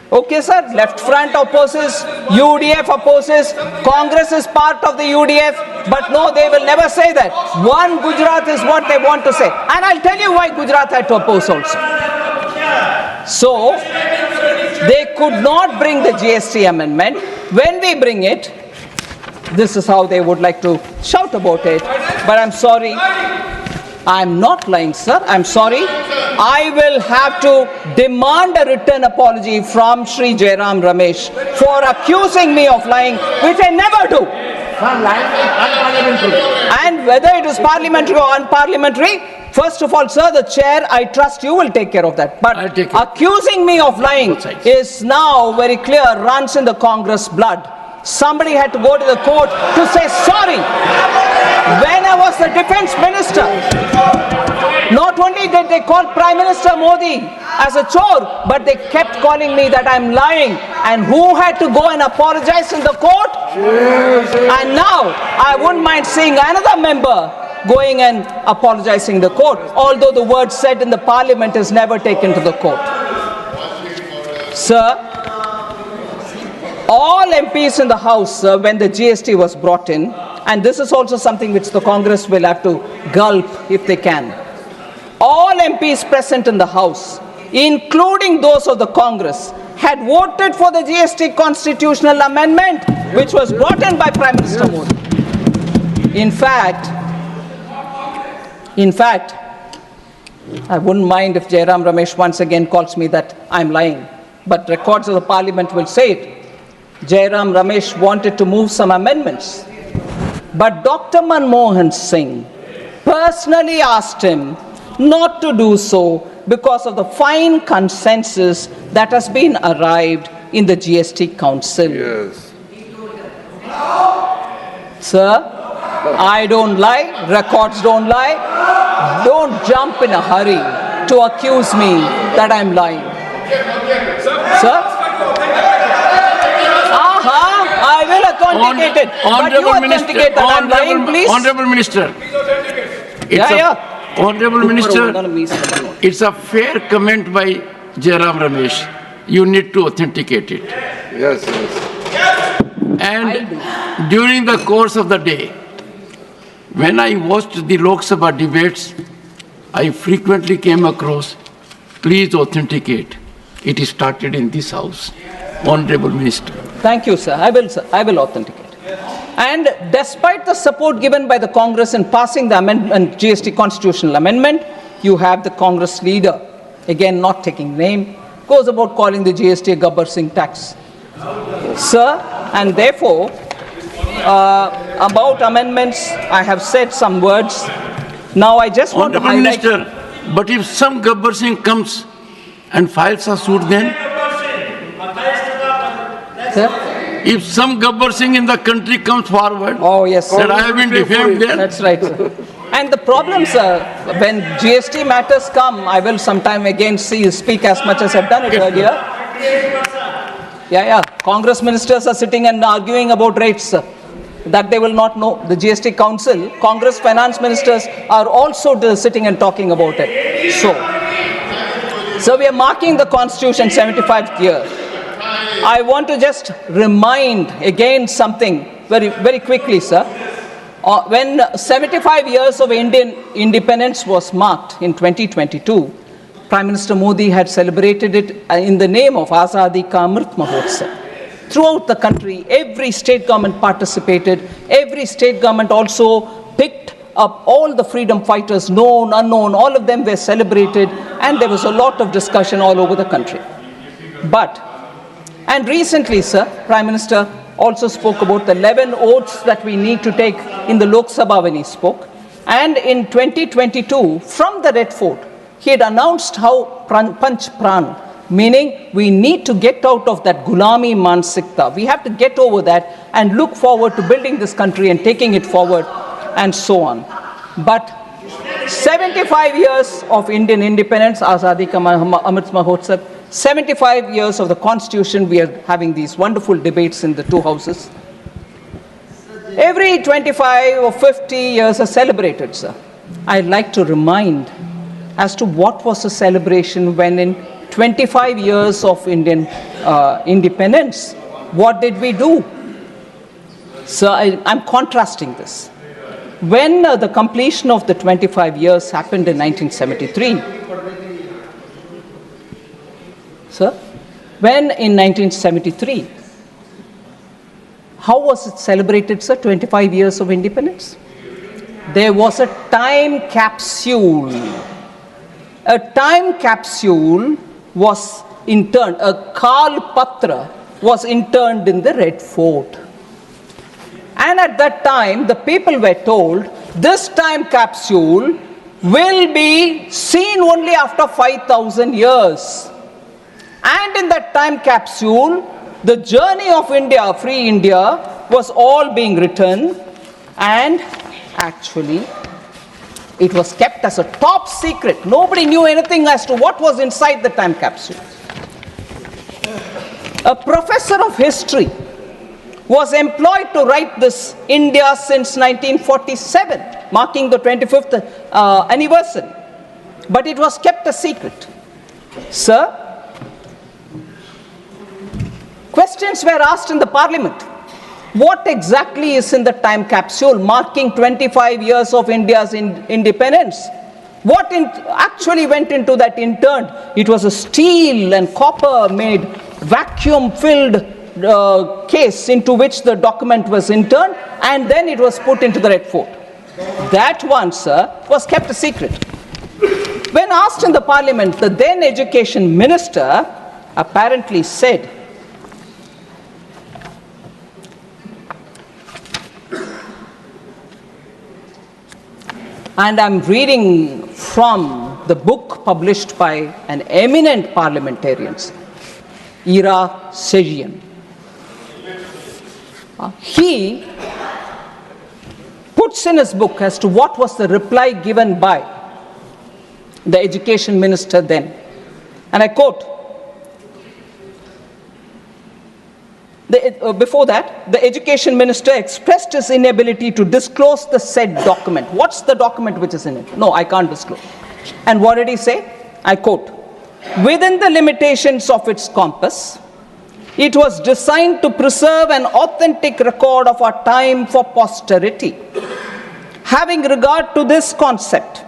Okay, sir, left front opposes, UDF opposes, Congress is part of the UDF, but no, they will never say that. One Gujarat is what they want to say. And I'll tell you why Gujarat had to oppose also. So, they could not bring the GST amendment. When we bring it, this is how they would like to shout about it. But I'm sorry, I'm not lying, sir. I'm sorry. I will have to demand a written apology from Shri Jairam Ramesh for accusing me of lying, which I never do. And whether it is parliamentary or unparliamentary, first of all, sir, the chair, I trust you will take care of that. But accusing me of lying is now very clear, runs in the Congress blood. Somebody had to go to the court to say sorry. When I was the defense minister, not only did they call Prime Minister Modi as a chore, but they kept calling me that I'm lying. And who had to go and apologize in the court? And now, I wouldn't mind seeing another member going and apologizing in the court, although the word said in the parliament is never taken to the court. Sir, all MPs in the House, when the GST was brought in, and this is also something which the Congress will have to gulp if they can. All MPs present in the House, including those of the Congress, had voted for the GST constitutional amendment which was brought in by Prime Minister Modi. In fact, I wouldn't mind if Jairam Ramesh once again calls me that I'm lying, but records of the parliament will say it. Jairam Ramesh wanted to move some amendments, but Dr. Manmohan Singh personally asked him not to do so because of the fine consensus that has been arrived in the GST Council. Yes. Sir, I don't lie, records don't lie. Don't jump in a hurry to accuse me that I'm lying. Sir? I will authenticate it. But you authenticate that I'm lying, please. Honorable Minister. Honorable Minister, it's a fair comment by Jairam Ramesh. You need to authenticate it. Yes, yes. And during the course of the day, when I watched the Lok Sabha debates, I frequently came across, please authenticate. It is started in this house. Honorable Minister. Thank you, sir. I will authenticate. And despite the support given by the Congress in passing the amendment, GST constitutional amendment, you have the Congress leader, again not taking name, goes about calling the GST a Gabbar Singh tax. Sir, and therefore, about amendments, I have said some words. Now I just want to highlight... Minister, but if some Gabbar Singh comes and files a suit then? Sir? If some Gabbar Singh in the country comes forward, oh yes, that I have been defamed there. That's right, sir. And the problem, sir, when GST matters come, I will sometime again speak as much as I've done it earlier. Yeah. Congress ministers are sitting and arguing about rates, sir. that they will not know. The GST Council, Congress finance ministers are also sitting and talking about it. So we are marking the Constitution 75th year. I want to just remind again something very, very quickly, sir. When 75 years of Indian independence was marked in 2022, Prime Minister Modi had celebrated it in the name of Azadi Ka Amrit Mahotsav. Throughout the country, every state government participated. Every state government also picked up all the freedom fighters, known, unknown, all of them were celebrated, and there was a lot of discussion all over the country. And recently, sir, Prime Minister also spoke about the 11 oaths that we need to take in the Lok Sabha when he spoke. And in 2022, from the Red Fort, he had announced how Panch Pran, meaning we need to get out of that Gulami Mansikta. We have to get over that and look forward to building this country and taking it forward and so on. But 75 years of Indian independence, Azadi Ka Amrit Mahotsav, 75 years of the Constitution, we are having these wonderful debates in the two houses. Every 25 or 50 years are celebrated, sir. I'd like to remind as to what was the celebration when in 25 years of Indian independence, what did we do? So I'm contrasting this. When the completion of the 25 years happened in 1973, sir, when in 1973, how was it celebrated, sir, 25 years of independence? There was a time capsule. A time capsule was interned, a Kal Patra was interned in the Red Fort. And at that time, the people were told, this time capsule will be seen only after 5,000 years. And in that time capsule, the journey of India, free India, was all being written, and actually it was kept as a top secret. Nobody knew anything as to what was inside the time capsule. A professor of history was employed to write this India since 1947, marking the 25th anniversary. But it was kept a secret. Sir, questions were asked in the parliament. What exactly is in the time capsule marking 25 years of India's independence? What actually went into that interned? It was a steel and copper made vacuum filled case into which the document was interned, and then it was put into the Red Fort. That one, sir, was kept a secret. When asked in the parliament, the then education minister apparently said, and I'm reading from the book published by an eminent parliamentarian, Ira Sejian. He puts in his book as to what was the reply given by the education minister then. And I quote, before that, the education minister expressed his inability to disclose the said document. What's the document which is in it? No, I can't disclose. And what did he say? I quote, within the limitations of its compass, it was designed to preserve an authentic record of our time for posterity. Having regard to this concept,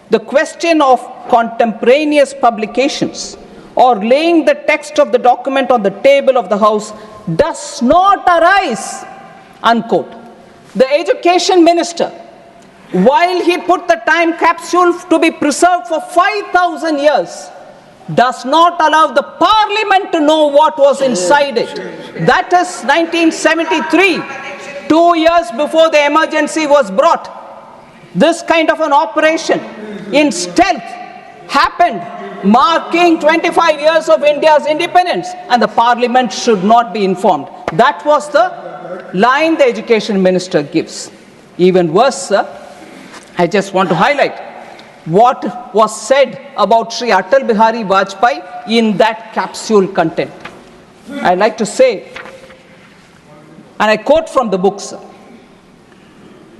the question of contemporaneous publications or laying the text of the document on the table of the House does not arise, unquote. The education minister, while he put the time capsule to be preserved for 5,000 years, does not allow the parliament to know what was inside it. That is 1973, 2 years before the emergency was brought. This kind of an operation in stealth happened, marking 25 years of India's independence, and the parliament should not be informed. That was the line the education minister gives. Even worse, sir, I just want to highlight what was said about Sri Atal Bihari Vajpayee in that capsule content. I'd like to say, and I quote from the book, sir,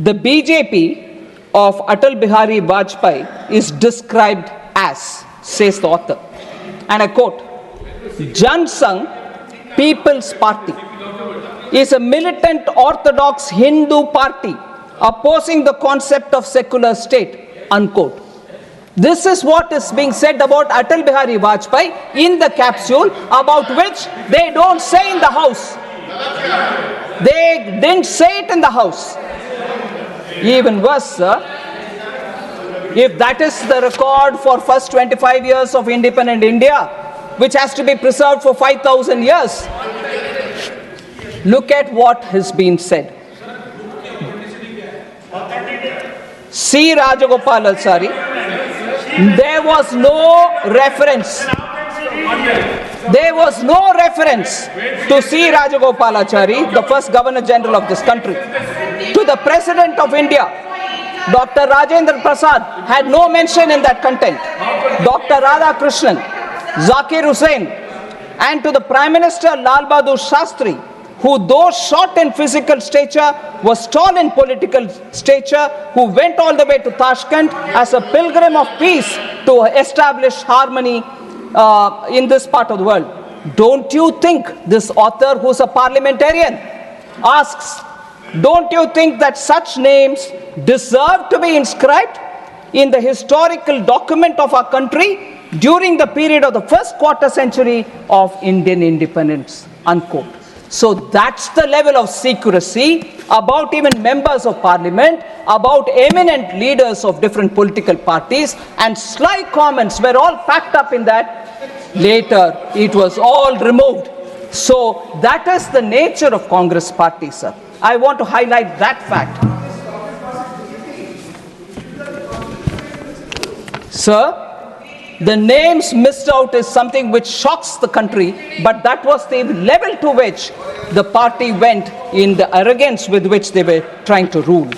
The BJP of Atal Bihari Vajpayee is described as, says the author, and I quote, Jan Sangh People's Party is a militant orthodox Hindu party opposing the concept of secular state, unquote. This is what is being said about Atal Bihari Vajpayee in the capsule, about which they don't say in the House. They didn't say it in the House. Even worse, sir, if that is the record for first 25 years of independent India, which has to be preserved for 5,000 years, look at what has been said. C. Rajagopalachari, there was no reference. There was no reference to C. Rajagopalachari, the first Governor General of this country. To the President of India, Dr. Rajendra Prasad, had no mention in that content. Dr. Radhakrishnan, Zakir Hussain, and to the Prime Minister Lal Bahadur Shastri, who though short in physical stature, was tall in political stature, who went all the way to Tashkent as a pilgrim of peace to establish harmony in this part of the world. Don't you think, this author who's a parliamentarian asks, don't you think that such names deserve to be inscribed in the historical document of our country during the period of the first quarter century of Indian independence, unquote. So that's the level of secrecy about even members of parliament, about eminent leaders of different political parties, and sly comments were all packed up in that. Later, it was all removed. So that is the nature of Congress party, sir. I want to highlight that fact. Sir, the names missed out is something which shocks the country, but that was the level to which the party went in the arrogance with which they were trying to rule.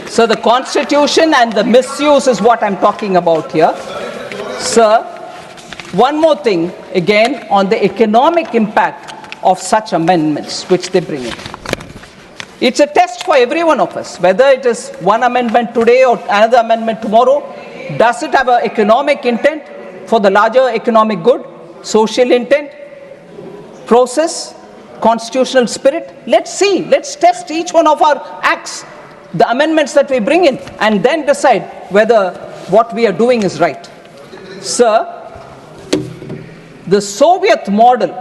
So the Constitution and the misuse is what I'm talking about here. Sir, one more thing, again, on the economic impact of such amendments which they bring in. It's a test for every one of us, whether it is one amendment today or another amendment tomorrow. Does it have an economic intent for the larger economic good, social intent, process, constitutional spirit? Let's see, let's test each one of our acts, the amendments that we bring in, and then decide whether what we are doing is right. Sir, the Soviet model,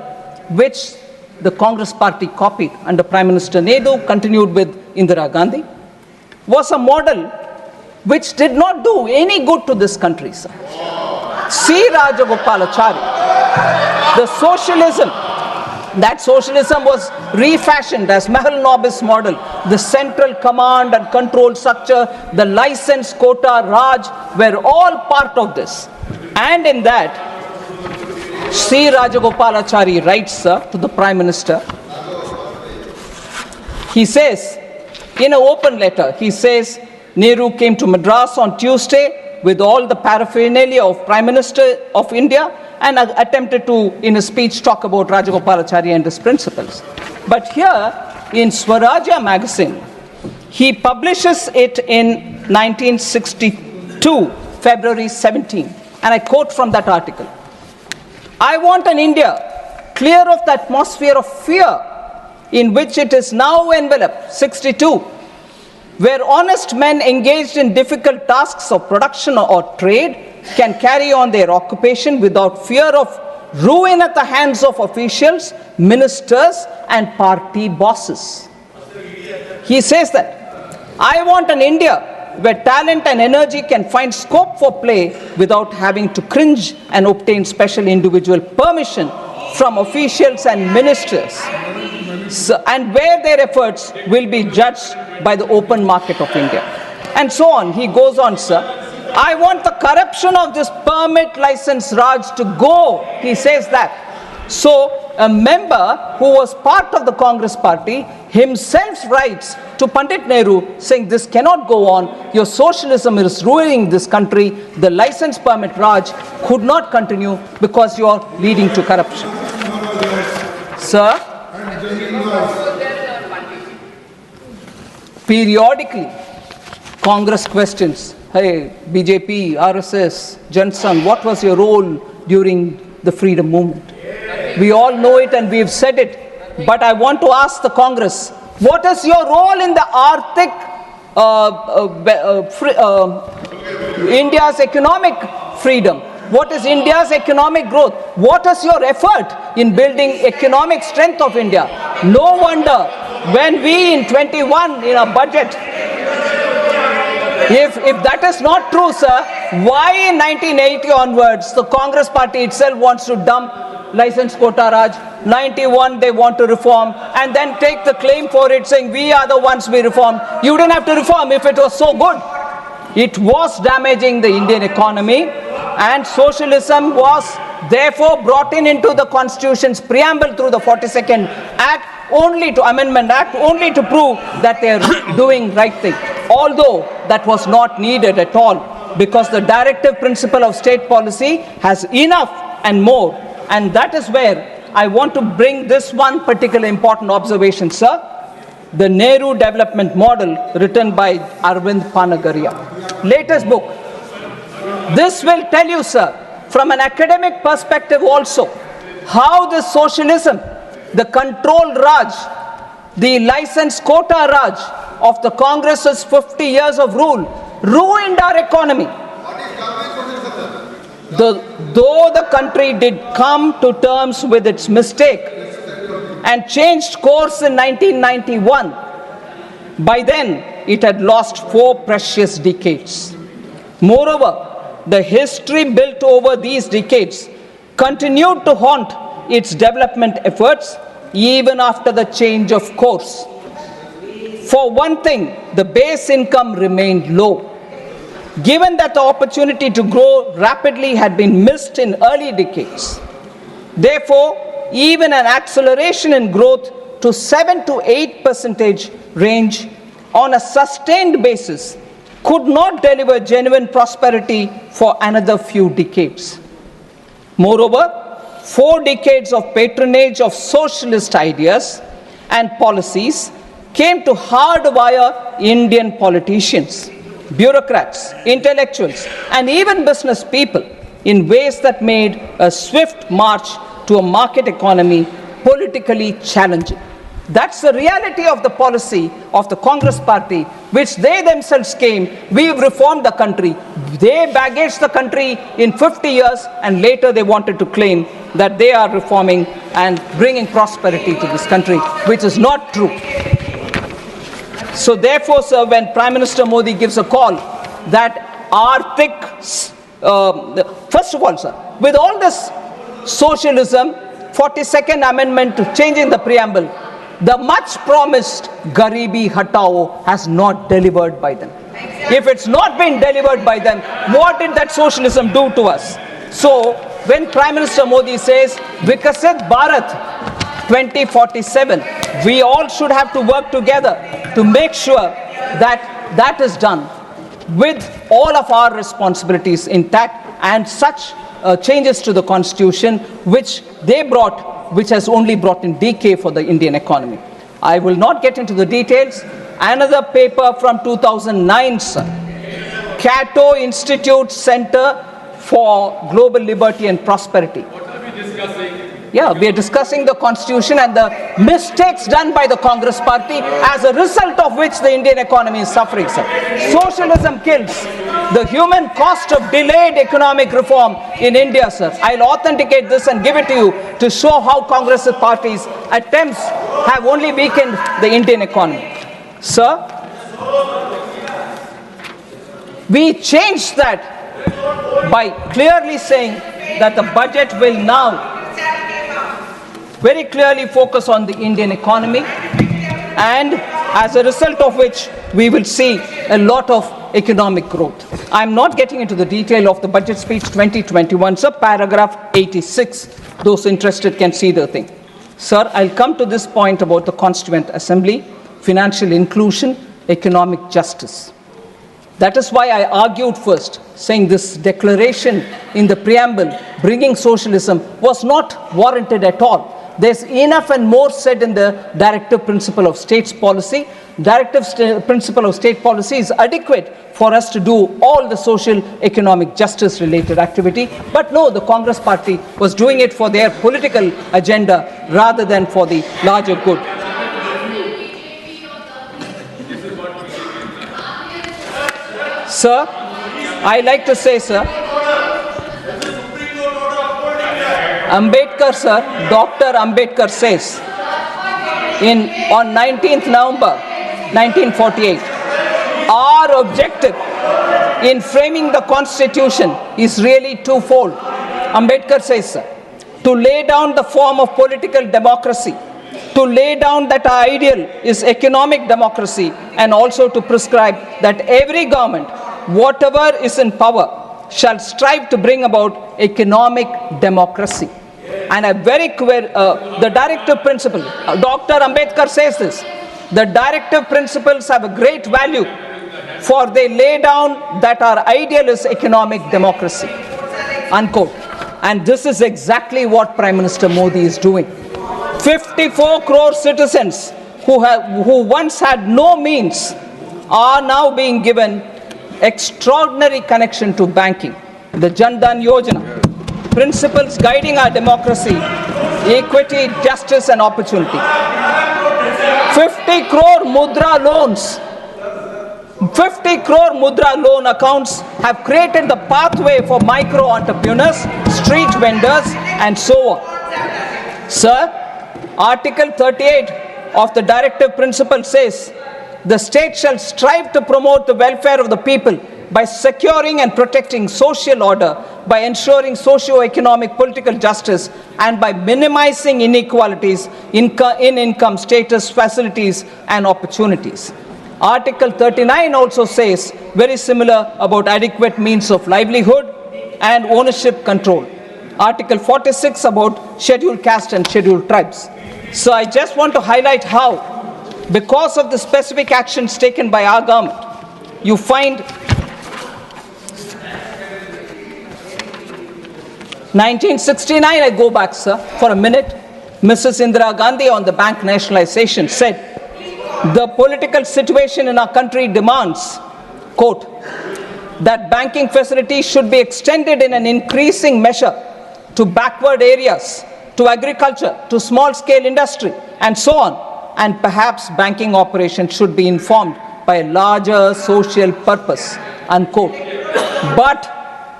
which the Congress party copied under Prime Minister Nehru, continued with Indira Gandhi, was a model which did not do any good to this country, sir. C. Rajagopalachari, the socialism, that socialism was refashioned as Mahal Nobis model, the central command and control structure, the license, quota, Raj, were all part of this. And in that, C. Rajagopalachari writes, sir, to the Prime Minister. He says, in an open letter, he says, Nehru came to Madras on Tuesday with all the paraphernalia of Prime Minister of India and attempted to, in a speech, talk about Rajagopalachari and his principles. But here, in Swarajya magazine, he publishes it in 1962, February 17, and I quote from that article. I want an India clear of the atmosphere of fear in which it is now enveloped, 62, where honest men engaged in difficult tasks of production or trade can carry on their occupation without fear of ruin at the hands of officials, ministers, and party bosses. He says that, I want an India where talent and energy can find scope for play without having to cringe and obtain special individual permission from officials and ministers, and where their efforts will be judged by the open market of India. And so on. He goes on, sir. I want the corruption of this permit license Raj to go. He says that. So a member who was part of the Congress party himself writes to Pandit Nehru saying this cannot go on, your socialism is ruining this country, the license permit Raj could not continue because you are leading to corruption. Sir, Periodically, Congress questions, hey, BJP, RSS, Jansan, what was your role during the freedom movement? We all know it and we've said it. But I want to ask the Congress, what is your role in the Arctic, India's economic freedom? What is India's economic growth? What is your effort in building economic strength of India? No wonder when we in 21 in a budget, if that is not true, sir, why in 1980 onwards the Congress party itself wants to dump license quota Raj, 91 they want to reform and then take the claim for it saying we are the ones we reformed. You didn't have to reform if it was so good. It was damaging the Indian economy and socialism was therefore brought into the Constitution's preamble through the 42nd Act Amendment Act only to prove that they are doing right thing. Although that was not needed at all because the directive principle of state policy has enough and more. And that is where I want to bring this one particular important observation, sir. The Nehru Development Model written by Arvind Panagaria. Latest book. This will tell you, sir, from an academic perspective also, how the socialism, the control Raj, the license quota Raj of the Congress's 50 years of rule ruined our economy. Though the country did come to terms with its mistake and changed course in 1991, by then it had lost 4 precious decades. Moreover, the history built over these decades continued to haunt its development efforts even after the change of course. For one thing, the base income remained low. Given that the opportunity to grow rapidly had been missed in early decades. Therefore, even an acceleration in growth to 7 to 8% range on a sustained basis could not deliver genuine prosperity for another few decades. Moreover, 4 decades of patronage of socialist ideas and policies came to hardwire Indian politicians, bureaucrats, intellectuals, and even business people in ways that made a swift march to a market economy politically challenging. That's the reality of the policy of the Congress party, which they themselves came, we've reformed the country. They baggaged the country in 50 years and later they wanted to claim that they are reforming and bringing prosperity to this country, which is not true. So therefore, sir, when Prime Minister Modi gives a call that Arctic, first of all, sir, with all this socialism, 42nd Amendment to changing the preamble, the much promised Garibi Hatao has not delivered by them. If it's not been delivered by them, what did that socialism do to us? So when Prime Minister Modi says Vikasit Bharat 2047, we all should have to work together to make sure that that is done with all of our responsibilities intact and such changes to the Constitution which they brought, which has only brought in decay for the Indian economy. I will not get into the details. Another paper from 2009, sir. Cato Institute Center for Global Liberty and Prosperity. What are we discussing? Yeah, we are discussing the Constitution and the mistakes done by the Congress party, as a result of which the Indian economy is suffering, sir. Socialism kills. The human cost of delayed economic reform in India, sir. I'll authenticate this and give it to you to show how Congress party's attempts have only weakened the Indian economy. Sir, we changed that by clearly saying that the budget will now very clearly focus on the Indian economy, and as a result of which we will see a lot of economic growth. I'm not getting into the detail of the budget speech 2021, sir, paragraph 86. Those interested can see the thing. Sir, I'll come to this point about the Constituent Assembly, financial inclusion, economic justice. That is why I argued first, saying this declaration in the preamble, bringing socialism, was not warranted at all. There's enough and more said in the directive principle of state's policy. Principle of state policy is adequate for us to do all the social economic justice related activity. But no, the Congress party was doing it for their political agenda rather than for the larger good. Sir, I like to say, sir, Ambedkar, sir, Dr. Ambedkar says on 19th November 1948, our objective in framing the Constitution is really twofold. Ambedkar says, sir, to lay down the form of political democracy, to lay down that our ideal is economic democracy, and also to prescribe that every government, whatever is in power, shall strive to bring about economic democracy. And a very clear, the directive principle, Dr. Ambedkar says this, the directive principles have a great value, for they lay down that our ideal is economic democracy, unquote. And this is exactly what Prime Minister Modi is doing. 54 crore citizens who once had no means are now being given extraordinary connection to banking. The Jan Dhan Yojana, principles guiding our democracy, equity, justice and opportunity. 50 crore mudra loans, 50 crore mudra loan accounts have created the pathway for micro entrepreneurs, street vendors and so on. Sir, Article 38 of the directive principle says, the state shall strive to promote the welfare of the people by securing and protecting social order, by ensuring socio-economic political justice, and by minimizing inequalities in income, status, facilities, and opportunities. Article 39 also says very similar about adequate means of livelihood and ownership control. Article 46 about scheduled caste and scheduled tribes. So I just want to highlight how, because of the specific actions taken by our government, you find 1969, I go back, sir, for a minute. Mrs. Indira Gandhi on the bank nationalization said, the political situation in our country demands, quote, that banking facilities should be extended in an increasing measure to backward areas, to agriculture, to small-scale industry, and so on. And perhaps banking operations should be informed by a larger social purpose, unquote. But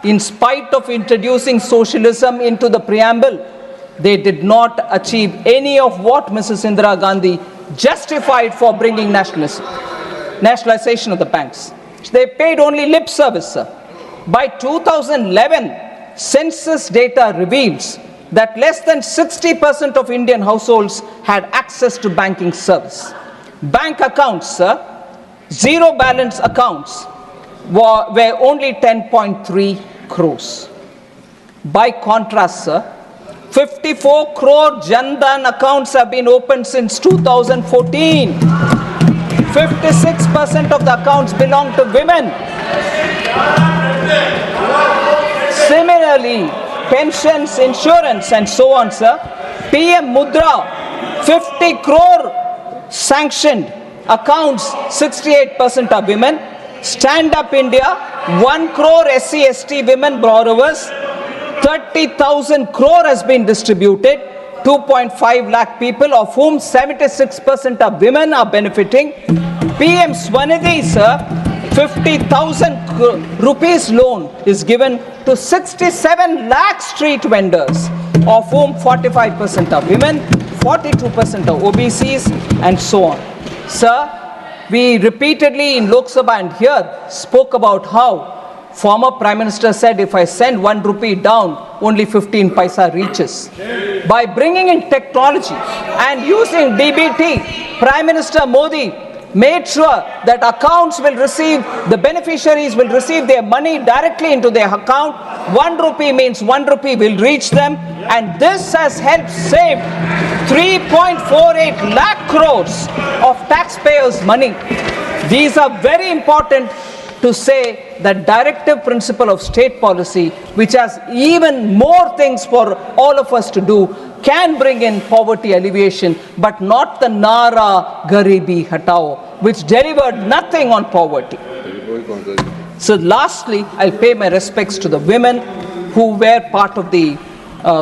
in spite of introducing socialism into the preamble, they did not achieve any of what Mrs. Indira Gandhi justified for bringing nationalization of the banks. They paid only lip service, sir. By 2011, census data reveals that less than 60% of Indian households had access to banking service. Bank accounts, sir, zero balance accounts, were only 10.3 crores. By contrast, sir, 54 crore Jan Dhan accounts have been opened since 2014. 56% of the accounts belong to women. Similarly, pensions, insurance and so on, sir. PM Mudra, 50 crore sanctioned accounts, 68% are women. Stand Up India, 1 crore SC/ST women borrowers, 30,000 crore has been distributed, 2.5 lakh people, of whom 76% of women are benefiting. PM Swanidhi, sir, 50,000 rupees loan is given to 67 lakh street vendors, of whom 45% are women, 42% are OBCs, and so on. Sir, we repeatedly in Lok Sabha and here spoke about how former Prime Minister said, if I send 1 rupee down, only 15 paisa reaches. By bringing in technology and using DBT, Prime Minister Modi made sure that accounts will receive, the beneficiaries will receive their money directly into their account. 1 rupee means 1 rupee will reach them, and this has helped save 3.48 lakh crores of taxpayers' money. These are very important to say that directive principle of state policy, which has even more things for all of us to do, can bring in poverty alleviation, but not the Nara Garibi Hatao, which delivered nothing on poverty. So lastly, I'll pay my respects to the women who were part of the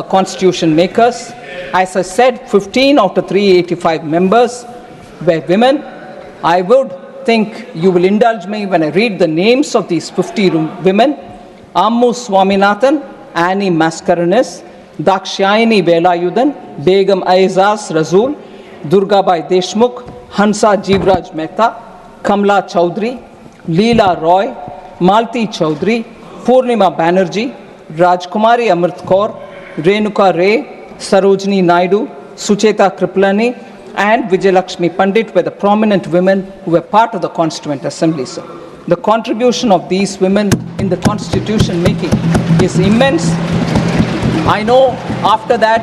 constitution makers. As I said, 15 out of 385 members were women. I would think you will indulge me when I read the names of these 50 women. Ammu Swaminathan, Annie Mascarenes, Dakshayani Velayudan, Begum Aizaz Razul, Durgabai Deshmukh, Hansa Jivraj Mehta, Kamla Chaudhary, Leela Roy, Malti Chaudhary, Purnima Banerjee, Rajkumari Amrit Kaur, Renuka Ray, Sarojini Naidu, Sucheta Kriplani, and Vijayalakshmi Pandit were the prominent women who were part of the Constituent Assembly, sir. The contribution of these women in the constitution making is immense. I know after that,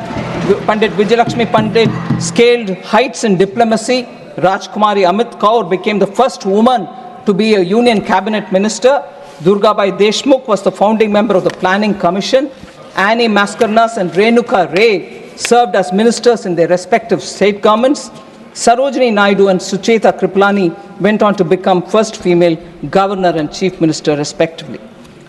Pandit Vijayalakshmi Pandit scaled heights in diplomacy. Rajkumari Amit Kaur became the first woman to be a union cabinet minister. Durgabai Deshmukh was the founding member of the Planning Commission. Annie Mascarenes and Renuka Ray served as ministers in their respective state governments. Sarojini Naidu and Sucheta Kriplani went on to become first female governor and chief minister respectively.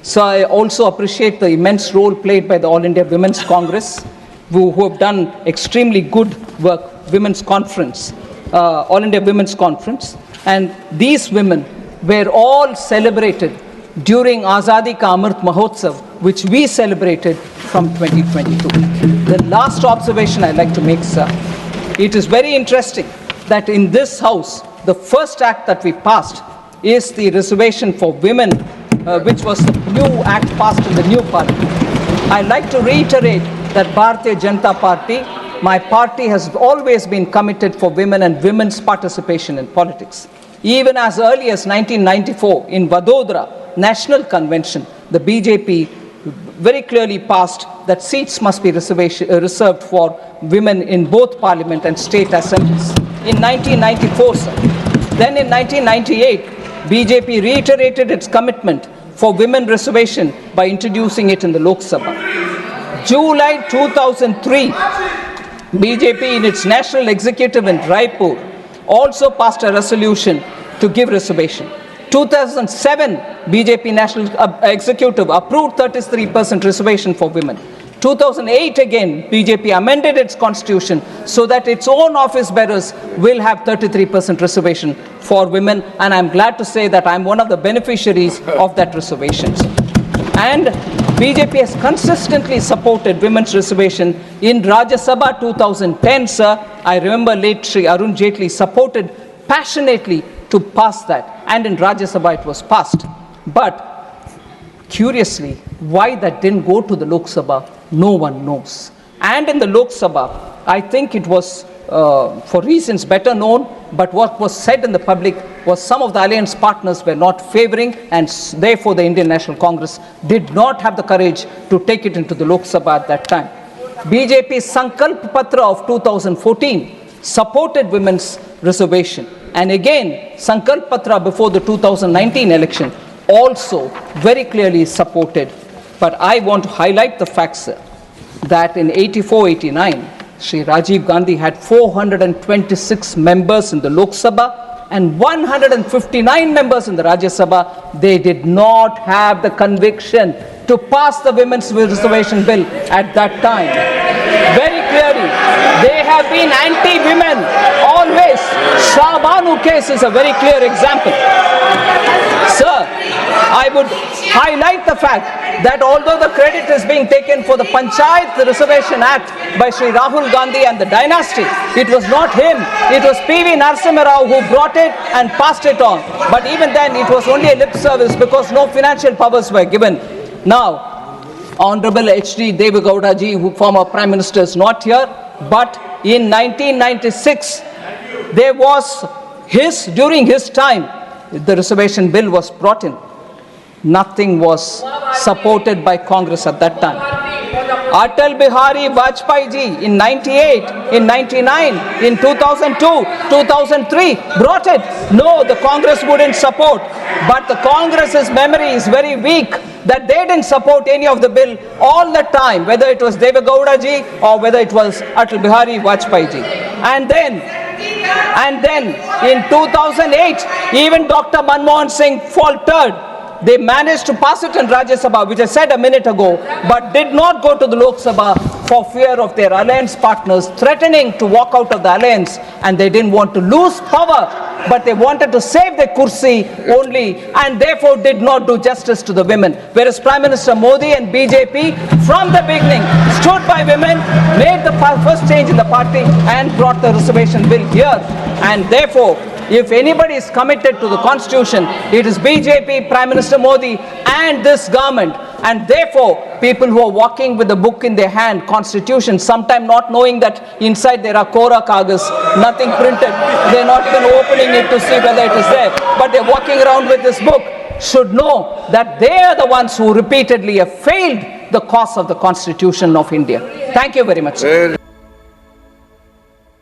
So I also appreciate the immense role played by the All India Women's Congress, who have done extremely good work, Women's Conference, All India Women's Conference. And these women were all celebrated during Azadi Ka Amrit Mahotsav, which we celebrated from 2022. The last observation I'd like to make, sir, it is very interesting that in this House, the first act that we passed is the reservation for women, which was the new act passed in the new parliament. I'd like to reiterate that Bharatiya Janata Party, my party, has always been committed for women and women's participation in politics. Even as early as 1994, in Vadodara National Convention, the BJP very clearly passed that seats must be reserved for women in both parliament and state assemblies. In 1994, sir. Then in 1998, BJP reiterated its commitment for women reservation by introducing it in the Lok Sabha. July 2003, BJP in its national executive in Raipur also passed a resolution to give reservation. 2007, BJP National Executive approved 33% reservation for women. 2008 again, BJP amended its constitution so that its own office bearers will have 33% reservation for women, and I'm glad to say that I'm one of the beneficiaries of that reservations. And BJP has consistently supported women's reservation. In Rajya Sabha 2010, sir, I remember late Shri Arun Jaitley supported passionately to pass that, and in Rajya Sabha it was passed. But curiously, why that didn't go to the Lok Sabha, no one knows. And in the Lok Sabha, I think it was for reasons better known, but what was said in the public was some of the alliance partners were not favoring, and therefore the Indian National Congress did not have the courage to take it into the Lok Sabha at that time. BJP's Sankalp Patra of 2014 supported women's reservation. And again, Sankalp Patra before the 2019 election also very clearly supported. But I want to highlight the fact, sir, that in 84-89, Shri Rajiv Gandhi had 426 members in the Lok Sabha and 159 members in the Rajya Sabha. They did not have the conviction to pass the women's reservation bill at that time. Very clearly, they have been anti-women always. Shahbanu case is a very clear example. Sir, I would highlight the fact that although the credit is being taken for the Panchayat Reservation Act by Shri Rahul Gandhi and the dynasty, it was not him. It was P.V. Narasimha Rao who brought it and passed it on. But even then, it was only a lip service because no financial powers were given. Now, Honorable H.D. Deve Gowda ji, who former Prime Minister, is not here, but in 1996, there was during his time, the reservation bill was brought in. Nothing was supported by Congress at that time. Atal Bihari Vajpayee ji in 98, in 99, in 2002, 2003 brought it. No, the Congress wouldn't support. But the Congress's memory is very weak. that they didn't support any of the bill all the time, whether it was Deve Gowda ji or whether it was Atal Bihari Vajpayee ji. And then in 2008, even Dr. Manmohan Singh faltered. They managed to pass it in Rajya Sabha, which I said a minute ago, but did not go to the Lok Sabha for fear of their alliance partners threatening to walk out of the alliance, and they didn't want to lose power, but they wanted to save their kursi only, and therefore did not do justice to the women. Whereas Prime Minister Modi and BJP from the beginning stood by women, made the first change in the party and brought the reservation bill here. And therefore, if anybody is committed to the constitution, it is BJP, Prime Minister Modi and this government. And therefore, people who are walking with the book in their hand, constitution, sometimes not knowing that inside there are Kora Kagas, nothing printed. They're not even opening it to see whether it is there. But they're walking around with this book, should know that they are the ones who repeatedly have failed the cause of the constitution of India. Thank you very much.